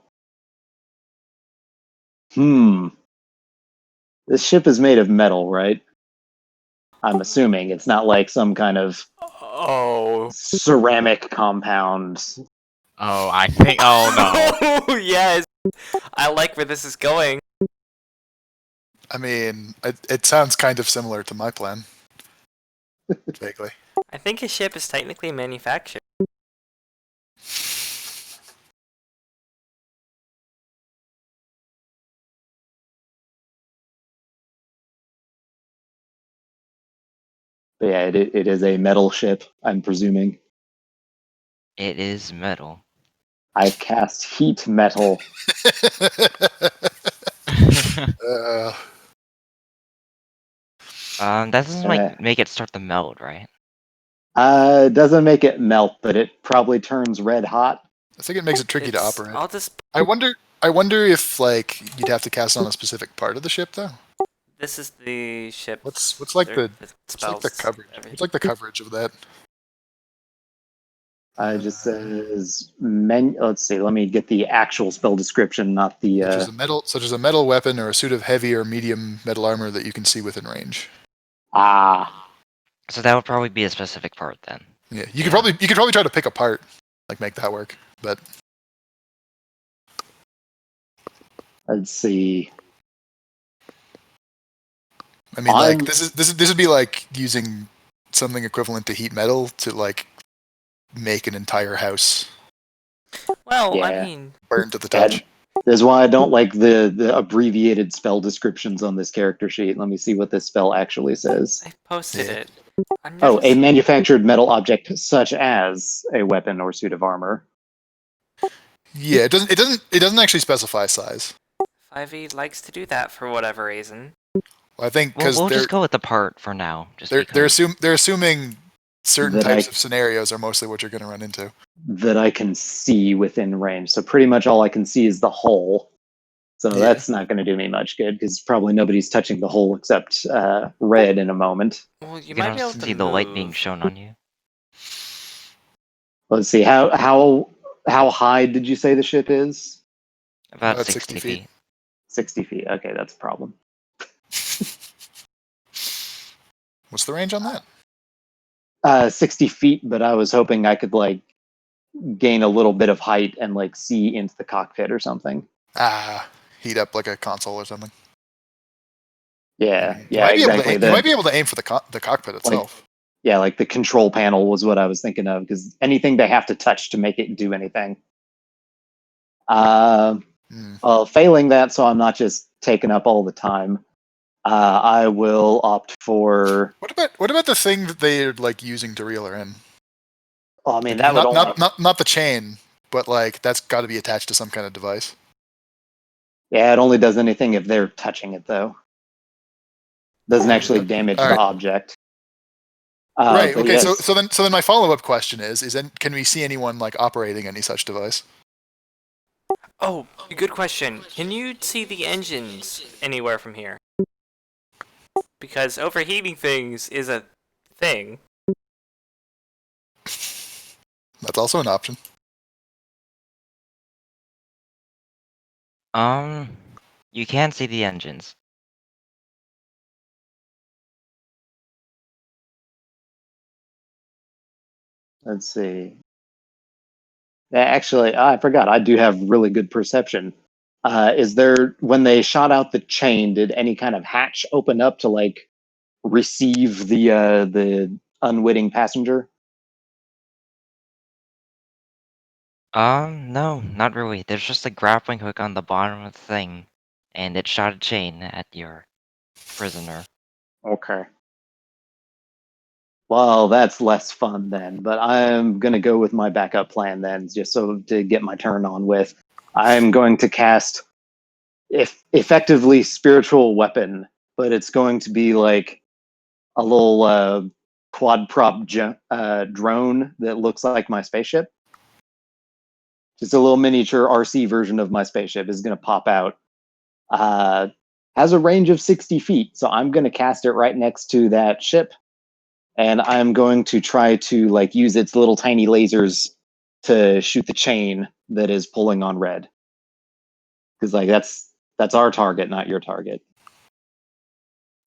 This ship is made of metal, right? I'm assuming it's not like some kind of Oh. ceramic compound. Oh, I think. Oh no. Oh yes, I like where this is going. I mean, it sounds kind of similar to my plan. Vaguely. I think his ship is technically manufactured. But yeah, it is a metal ship, I'm presuming. It is metal. I cast heat metal. uh, That doesn't Uh, make it start to melt, right? it doesn't make it melt, but it probably turns red hot. I think it makes it tricky to It's- operate. I'll just. I wonder if like you'd have to cast on a specific part of the ship though. This is the ship. What's like the spells? coverage? Everything. What's like the coverage of that? It just says let's see, let me get the actual spell description, not the Such as a metal weapon or a suit of heavy or medium metal armor that you can see within range. So that would probably be a specific part then. Yeah, you could probably try to pick apart, like make that work, but let's see. I mean, like this would be like using something equivalent to heat metal to like make an entire house Well, I Yeah. mean, burn to the touch. That's why I don't like the abbreviated spell descriptions on this character sheet. Let me see what this spell actually says. I posted Yeah. it. I'm Oh, a just- manufactured metal object such as a weapon or suit of armor. Yeah, it doesn't actually specify size. 5e likes to do that for whatever reason. I think Well, because we'll they're just go with the part for now. Just they're because. they're assuming certain That types I- of scenarios are mostly what you're going to run into. That I can see within range. So pretty much all I can see is the hull. So Yeah. that's not going to do me much good because probably nobody's touching the hull except Red in a moment. Well, you You might can be able also to see the light being move. shown on you. Let's see how high did you say the ship is? About About 60 60 feet. feet. 60 feet. Okay, that's a problem. What's the range on that? 60 feet, but I was hoping I could like gain a little bit of height and like see into the cockpit or something. Heat up like a console or something. Yeah, You yeah, might be exactly. you might be able to aim for the cockpit itself. Yeah, like the control panel was what I was thinking of because anything they have to touch to make it do anything. Well, failing that, so I'm not just taking up all the time. I will opt for. What about the thing that they're like using to reel her in? Oh, I mean, Like, that would only. not the chain, but like that's got to be attached to some kind of device. Yeah, it only does anything if they're touching it, though. Doesn't actually damage All the right. object. Right. But Okay. yes, So then my follow up question is can we see anyone like operating any such device? Oh, good question. Can you see the engines anywhere from here? Because overheating things is a thing. That's also an option. You can see the engines. let's see. Yeah, actually, I forgot. I do have really good perception. Is there when they shot out the chain? Did any kind of hatch open up to like receive the unwitting passenger? No, not really. There's just a grappling hook on the bottom of the thing, and it shot a chain at your prisoner. Okay. Well, that's less fun then, but I'm going to go with my backup plan then, just so to get my turn on with. I'm going to cast effectively spiritual weapon, but it's going to be like a little quad prop drone that looks like my spaceship. Just a little miniature RC version of my spaceship is going to pop out. Has a range of 60 feet, so I'm going to cast it right next to that ship. And I'm going to try to like use its little tiny lasers to shoot the chain that is pulling on Red. Because like that's our target, not your target.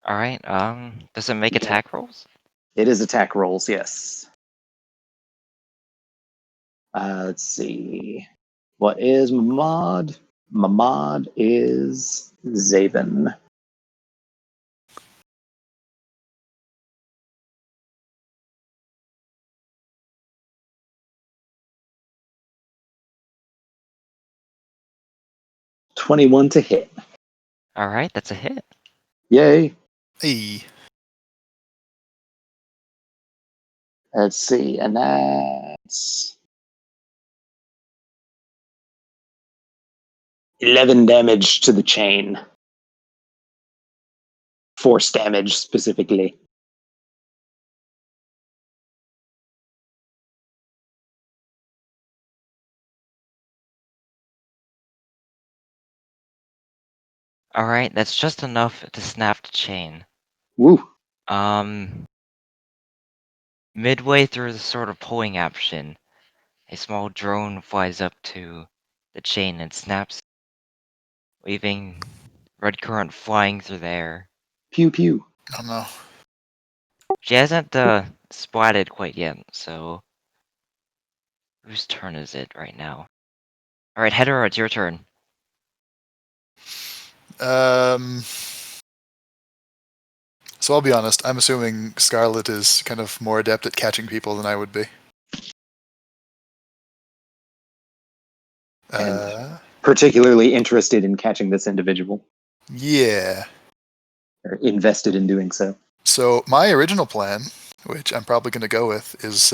All right. Does it make Yeah. attack rolls? It is attack rolls, yes. Let's see. What is my mod? My mod is Zaven. $21 to hit. All right, that's a hit. Yay. Hey. Let's see. And that's 11 damage to the chain. Force damage specifically. All right, that's just enough to snap the chain. Woo. Midway through the sort of pulling action, a small drone flies up to the chain and snaps, leaving red current flying through the air. Pew pew. Oh no. She hasn't splatted quite yet, so whose turn is it right now? All right, Header, it's your turn. So I'll be honest. I'm assuming Scarlet is kind of more adept at catching people than I would be. And particularly interested in catching this individual. Yeah. Or invested in doing so. So my original plan, which I'm probably going to go with, is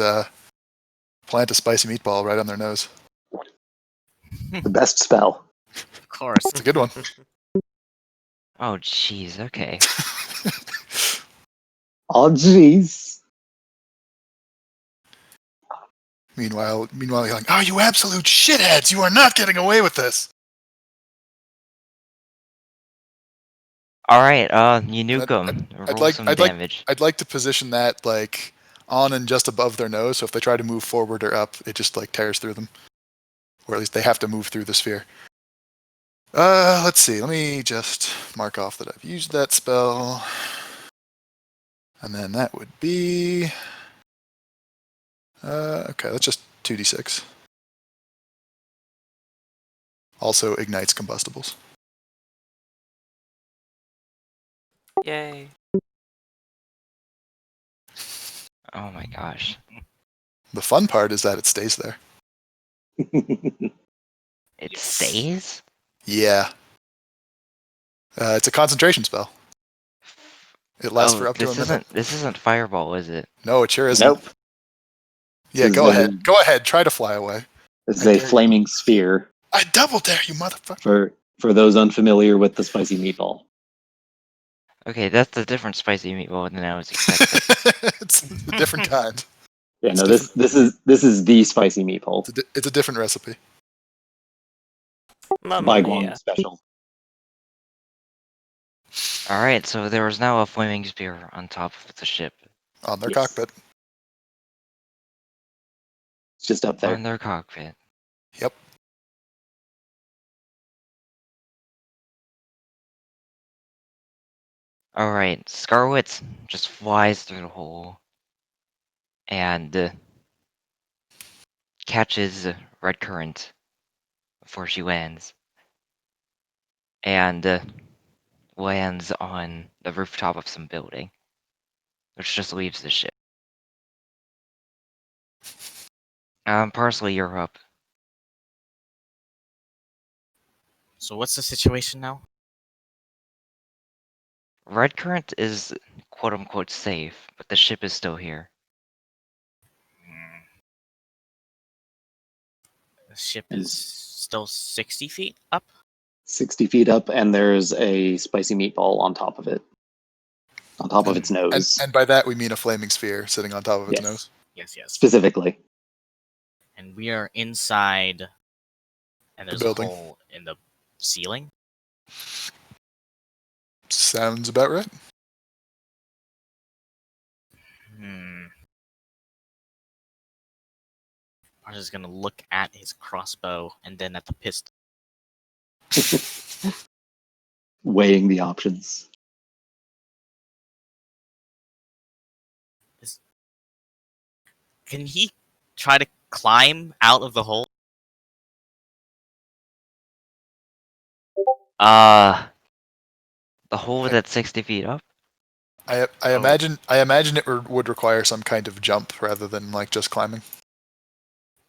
plant a spicy meatball right on their nose. The best spell. Of course. It's a good one. Oh, jeez, okay. Oh, jeez. Meanwhile, you're like, "Oh, you absolute shitheads! You are not getting away with this." All right, you nuke them. I'd Roll some damage. I'd like to position that like on and just above their nose, so if they try to move forward or up, it just like tears through them, or at least they have to move through the sphere. Let's see. Let me just mark off that I've used that spell, and then that would be okay. Let's just 2d6. Also ignites combustibles. Yay. Oh my gosh. The fun part is that it stays there. It Yes. stays? Yeah. It's a concentration spell. It lasts for up to a minute. This isn't fireball, is it? No, it sure isn't. Nope. Yeah, This go is ahead. Go ahead. Try to fly away. This is I a dare you. flaming sphere I double dare you, motherfucker. for those unfamiliar with the spicy meatball. Okay, that's a different spicy meatball than I was expecting. It's a different kind. Yeah, It's no, this is the spicy meatball. It's a different recipe. Mamma Bygone mia. special. Alright, so there was now a flaming spear on top of the ship. On their Yes. cockpit. It's just up there. On their cockpit. Yep. Alright, Scarlet just flies through the hole and catches Red Current before she lands. And lands on the rooftop of some building, which just leaves the ship. Parsley, you're up. So what's the situation now? Red Current is quote-unquote safe, but the ship is still here. Hmm. The ship And is still 60 feet up? 60 feet up, and there's a spicy meatball on top of it. On top of its nose. And by that we mean a flaming sphere sitting on top of its Yes. nose. Yes. Specifically. And we are inside, and there's a building. hole in the ceiling? Sounds about right. I'm just gonna look at his crossbow and then at the pistol. Weighing the options. Can he try to climb out of the hole? The hole I- that's 60 feet up? I Oh. imagine it would require some kind of jump rather than like just climbing.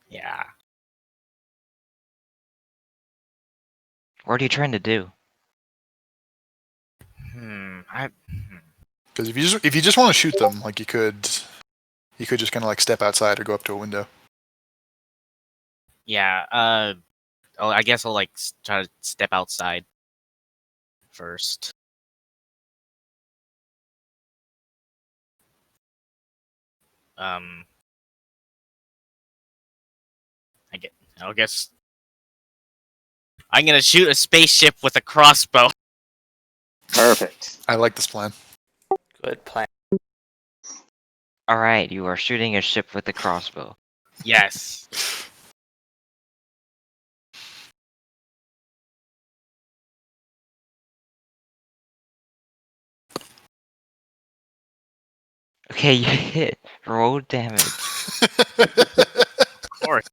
Yeah. What are you trying to do? Because if you just want to shoot them, like you could just kind of like step outside or go up to a window. Yeah. Oh, I guess I'll like try to step outside first. Um. I guess I'm gonna shoot a spaceship with a crossbow. Perfect. I like this plan. Good plan. Alright, you are shooting a ship with a crossbow. Yes. Okay, you hit. Roll damage. Of course.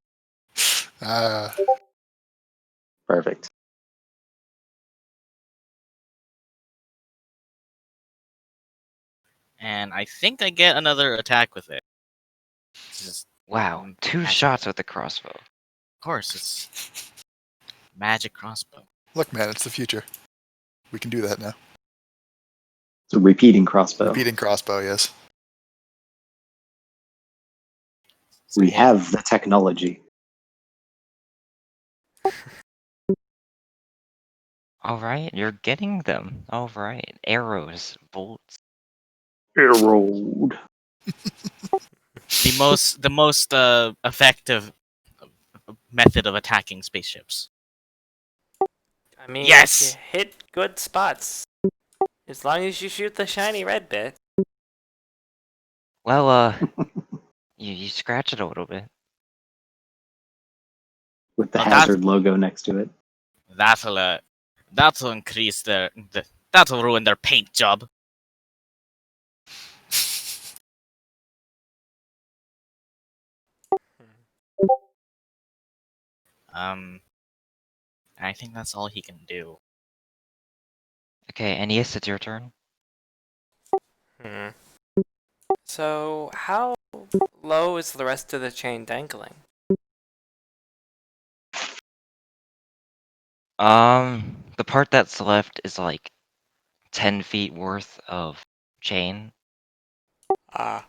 Ah, Perfect. And I think I get another attack with it. Just, Wow, 2 magic. shots with the crossbow. Of course, it's magic crossbow. look, man, it's the future. We can do that now. It's a repeating crossbow. Repeating crossbow, yes. So, We yeah. have the technology. Alright, you're getting them. Alright. Arrows, bolts. Arrowed. the most effective method of attacking spaceships. I mean, Yes! if you hit good spots, as long as you shoot the shiny red bit. Well, you scratch it a little bit. With the Oh, that's- hazard logo next to it. That'll increase that'll ruin their paint job. I think that's all he can do. Okay, Aeneas, it's your turn. Hmm. So, how low is the rest of the chain dangling? The part that's left is like 10 feet worth of chain. Ah.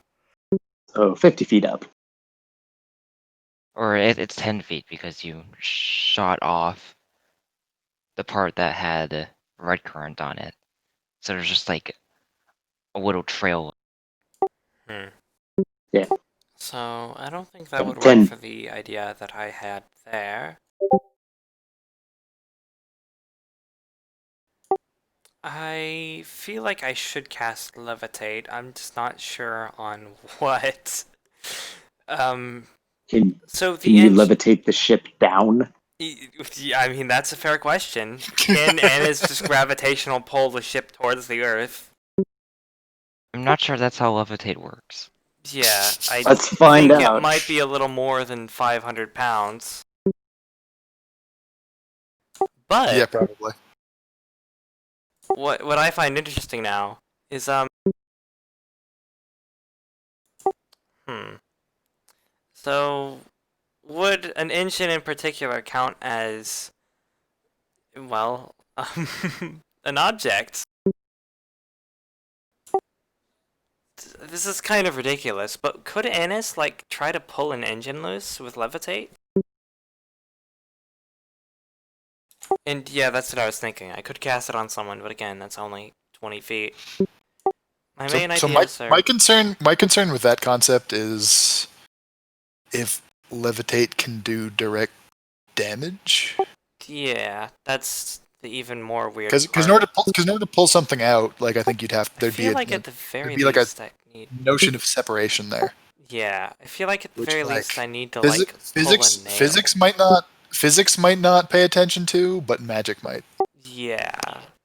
So 50 feet up. Or it's 10 feet because you shot off the part that had red current on it. So there's just like a little trail. Hmm. Yeah. So, I don't think that So would 10. work for the idea that I had there. I feel like I should cast Levitate. I'm just not sure on what. Can, So can the you engine. levitate the ship down? Yeah, I mean, that's a fair question. Can Anna's just gravitational pull the ship towards the Earth? I'm not sure that's how levitate works. Yeah, I Let's find think out. it might be a little more than 500 pounds. But Yeah, probably. what I find interesting now is so would an engine in particular count as, well, an object? This is kind of ridiculous, but could Annis like try to pull an engine loose with levitate? And yeah, that's what I was thinking. I could cast it on someone, but again, that's only 20 feet. My main ideas are... my concern with that concept is if levitate can do direct damage. Yeah, that's the even more weird Because part. in order to pull something out, like I think you'd have I there'd be feel a like at the very be like a- least I need... notion of separation there. Yeah, I feel like at the Which, very like, least I need to Physics, like pull a nail. physics might not pay attention to, but magic might. Yeah,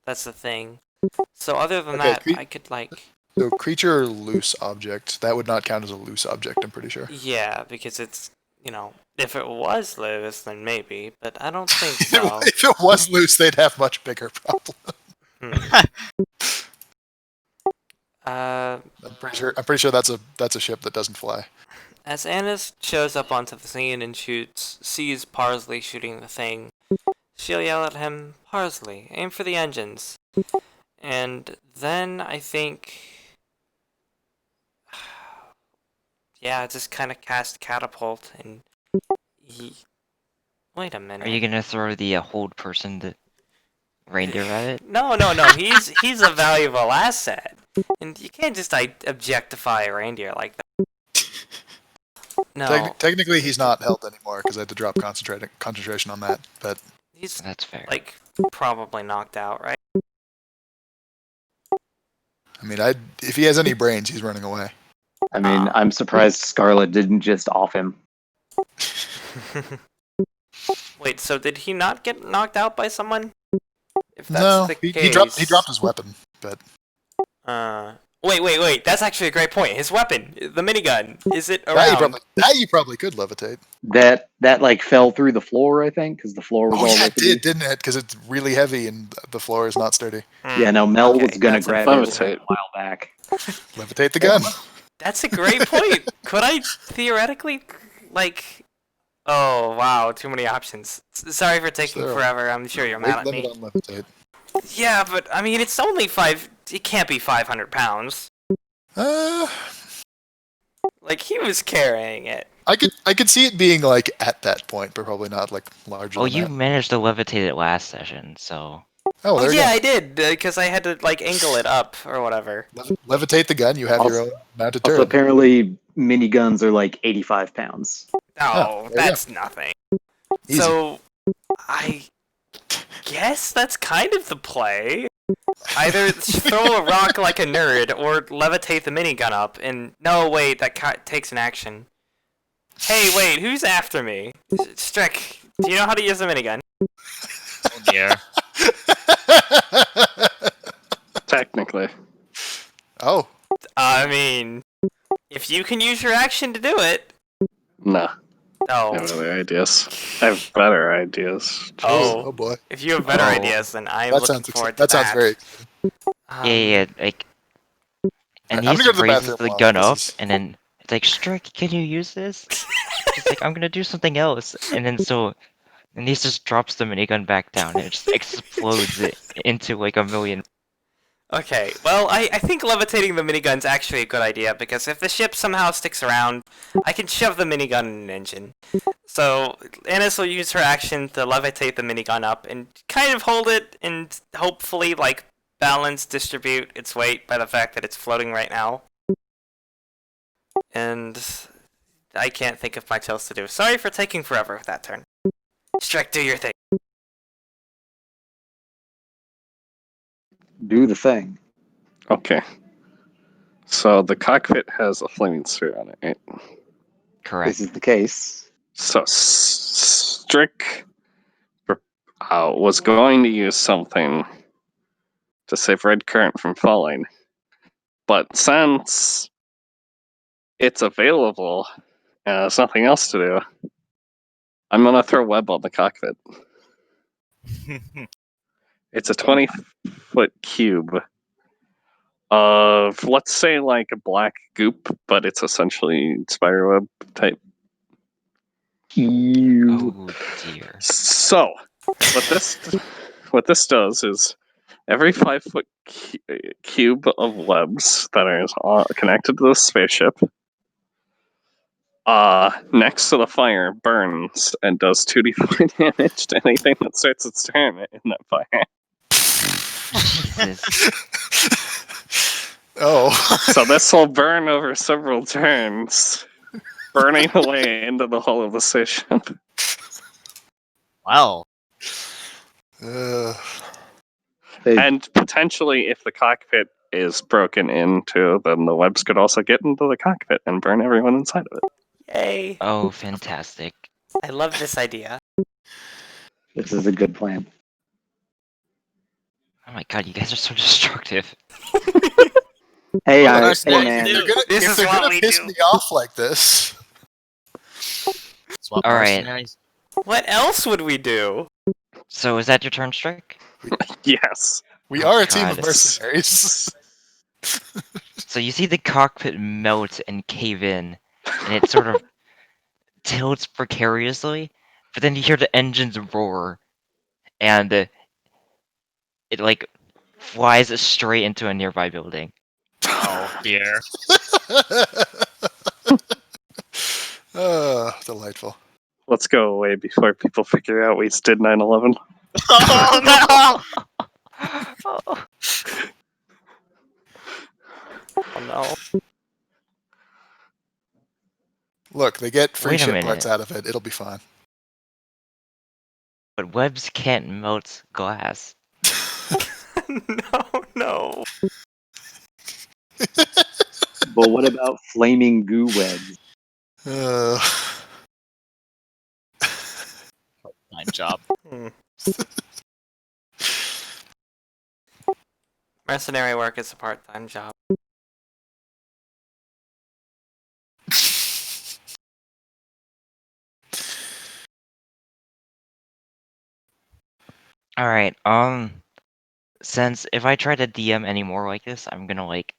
that's the thing. So other than Okay, that, I could like... So creature or loose object, that would not count as a loose object, I'm pretty sure. Yeah, because it's... if it was loose, then maybe, but I don't think so. If it was loose, they'd have much bigger problem. Uh, I'm pretty sure that's a ship that doesn't fly. as Annis shows up onto the scene and sees Parsley shooting the thing, she'll yell at him, "Parsley, aim for the engines." And then I think, yeah, just kind of cast Catapult, and wait a minute. Are you gonna throw the hold person, the reindeer at it? No, he's a valuable asset, and you can't just objectify a reindeer like that. No, Technically, he's not held anymore because I had to drop concentration on that. But he's That's fair. like probably knocked out, right? I mean, if he has any brains, he's running away. I mean, I'm surprised Scarlet didn't just off him. Wait, so did he not get knocked out by someone? If that's No, the he case, dropped his weapon, but Wait. That's actually a great point. His weapon, the minigun, is it that around? you probably could levitate. That like fell through the floor, I think, because the floor was Oh all yeah, it rickety. did, didn't it? Because it's really heavy and the floor is not sturdy. Yeah, no, Mel Okay, was gonna that's grab unfortunate. it a while back. Levitate the gun. That's a great point. Could I theoretically, like... Oh, wow, too many options. Sorry for taking Sure. forever. I'm sure you're mad at Limit me. on levitate. Yeah, but, I mean, it's only it can't be 500 pounds. Like, he was carrying it. I could see it being like at that point, but probably not like larger. Oh, than you that. managed to levitate it last session, so... Oh, there you yeah, go. I did, because I had to, like, angle it up, or whatever. Levitate the gun. You have your own mounted Also, turret. apparently, miniguns are like 85 pounds. Oh, there you that's nothing. Easy. So, I guess that's kind of the play. Either throw a rock like a nerd, or levitate the minigun up, and... No, wait, that takes an action. Hey, wait, who's after me? Strick, do you know how to use a minigun? Oh dear. Technically. Oh, I mean... If you can use your action to do it... Nah. I Oh. have other ideas. I have better ideas. oh boy. If you have better Oh. ideas, then I'm That looking sounds forward to that sounds very. Yeah, like... And I'm he gonna go just to the raises bathroom the while gun this up, is- and then it's like, Strick, can you use this? It's like, I'm gonna do something else. And then and he just drops the minigun back down, and it just explodes it into like a million. Okay, well, I think levitating the minigun's actually a good idea, because if the ship somehow sticks around, I can shove the minigun in an engine. So, Annis will use her action to levitate the minigun up, and kind of hold it, and hopefully, like, distribute its weight by the fact that it's floating right now. And I can't think of much else to do. Sorry for taking forever with that turn. Strike, do your thing. Do the thing. Okay. So the cockpit has a flaming sphere on it, right? Correct. This is the case. So Strick was going to use something to save Red Current from falling. But since it's available and there's nothing else to do, I'm going to throw web on the cockpit. It's a 20-foot cube of, let's say, like a black goop, but it's essentially spiderweb type. You. Oh dear. So, what this does is every 5-foot cube of webs that is connected to the spaceship, next to the fire, burns and does 2d4 damage to anything that starts its turn in that fire. Jesus. Oh. So this will burn over several turns, burning away into the hull of the spaceship. Well, They, And potentially, if the cockpit is broken into, then the webs could also get into the cockpit and burn everyone inside of it. Yay! Oh, fantastic. I love this idea. this is a good plan. Oh my god, you guys are so destructive. Hey, Well, I, there's hey nothing man. to do. This if is they're what gonna we piss do. me off like this, Swap All right. mercenaries. What else would we do? So is that your turn, Strick? Yes. We Oh, are a team God. of mercenaries. So you see the cockpit melt and cave in, and it sort of tilts precariously, but then you hear the engines roar, and it like flies straight into a nearby building. Oh dear. Delightful. Let's go away before people figure out we did 9/11. Oh Oh. Oh no. Look, they get free Wait a ship parts minute. out of it. It'll be fine. But webs can't melt glass. No. But what about flaming goo webs? Uh, Time job. Hmm. Mercenary work is a part-time job. All right. Since if I try to DM any more like this, I'm gonna like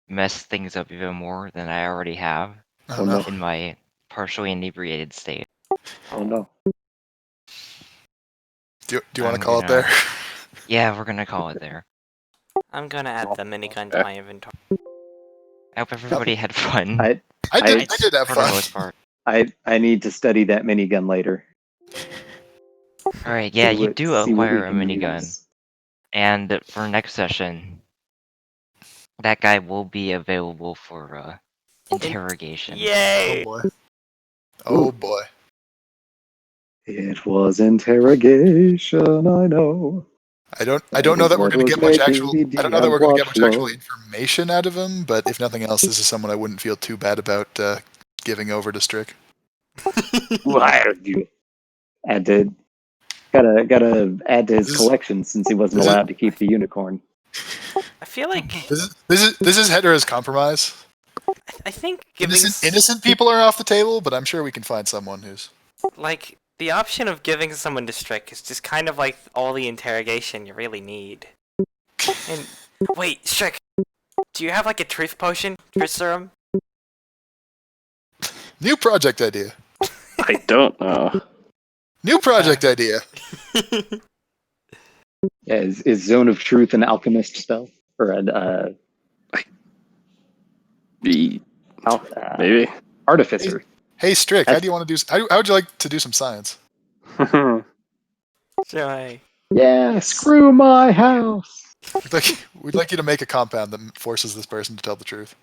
mess things up even more than I already have oh no. in my partially inebriated state. Oh no. Do you want I'm to call it gonna- there? Yeah, we're gonna call it there. I'm gonna add the minigun to my inventory. I hope everybody had fun I did have for the fun. most part. I need to study that minigun later. All right, yeah, See you what- do see what we acquire a can minigun, use. and for next session, that guy will be available for interrogation. Oh Yay! boy. Oh boy. It was interrogation, I know. I don't know that we're going to get much actual. I don't know that we're going to get much actual flow. information out of him. But if nothing else, this is someone I wouldn't feel too bad about giving over to Strick. Why are you? Add to, gotta add to his This is- collection since he wasn't this is- allowed to keep the unicorn. I feel like This is Hedera's compromise. I think giving Innocent people are off the table, but I'm sure we can find someone who's. like the option of giving someone to Strick is just kind of like all the interrogation you really need. And wait, Strick, do you have like a truth potion, truth serum? New project idea. I don't know. New project idea. Yeah, is Zone of Truth an alchemist spell or an Maybe. artificer? Hey Strick, how do you want to do? How would you like to do some science? Joy. Yeah, screw my house. We'd like you to make a compound that forces this person to tell the truth.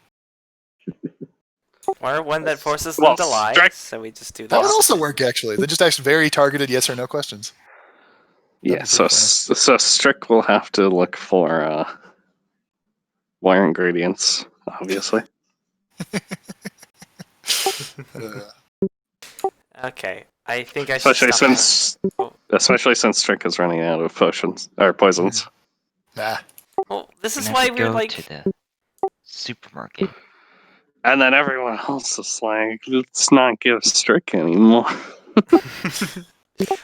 Or one that forces Well, them to lie, Strick- so we just do that. That would also work actually. They just ask very targeted yes or no questions. Yeah, That'd be so pretty so Strick will have to look for wire ingredients, obviously. Okay, I think I should Especially stop since Strick is running out of potions or poisons. Nah. Well, this is Gonna why have to we're go like. to the supermarket. And then everyone else is like, let's not give Strick anymore.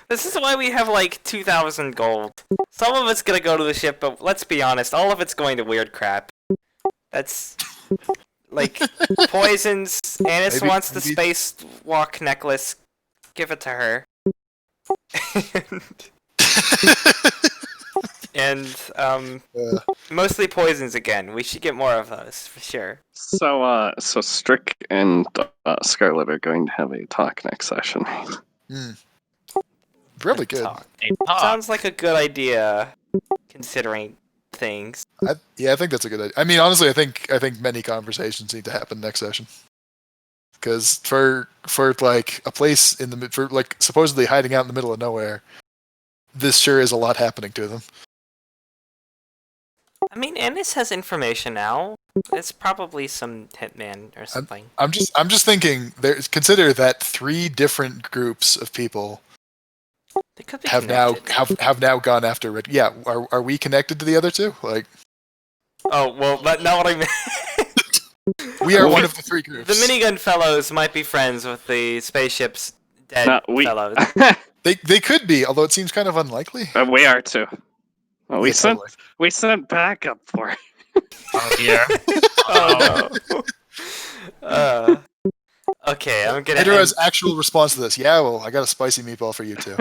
This is why we have like 2,000 gold. Some of it's gonna go to the ship, but let's be honest, all of it's going to weird crap. That's like poisons. Anis Maybe- wants the maybe- space walk necklace. Give it to her. And mostly poisons again. We should get more of those for sure. So Strick and Scarlet are going to have a talk next session. Really good. Talk. Hey, talk. Sounds like a good idea, considering things. I think that's a good idea. I mean, honestly, I think many conversations need to happen next session. Because for like a place for like supposedly hiding out in the middle of nowhere, this sure is a lot happening to them. I mean, Anis has information now. It's probably some hitman or something. I'm just thinking. Consider that 3 different groups of people They could be have now gone after Red. Yeah, are we connected to the other 2? Like Oh well, that's not what I meant. we are one of the 3 groups. The minigun fellows might be friends with the spaceship's dead No, we fellows. They could be, although it seems kind of unlikely. we are too. Well, we Yeah, sent totally. we sent backup for it. Oh dear. Oh no. Okay, I'm gonna. Hydra's actual response to this: yeah, well, I got a spicy meatball for you too.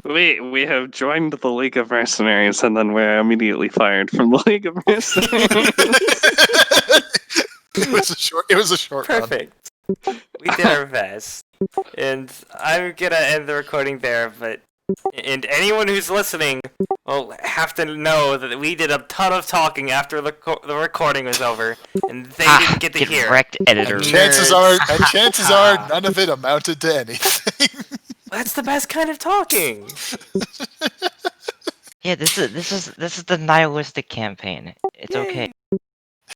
We have joined the League of Mercenaries, and then we're immediately fired from the League of Mercenaries. It was a short run. Perfect. We did our best, and I'm gonna end the recording there. But and anyone who's listening will have to know that we did a ton of talking after the recording was over, and they didn't get to hear. Wrecked editor. And Chances are none of it amounted to anything. That's the best kind of talking. Yeah, this is the nihilistic campaign. It's okay.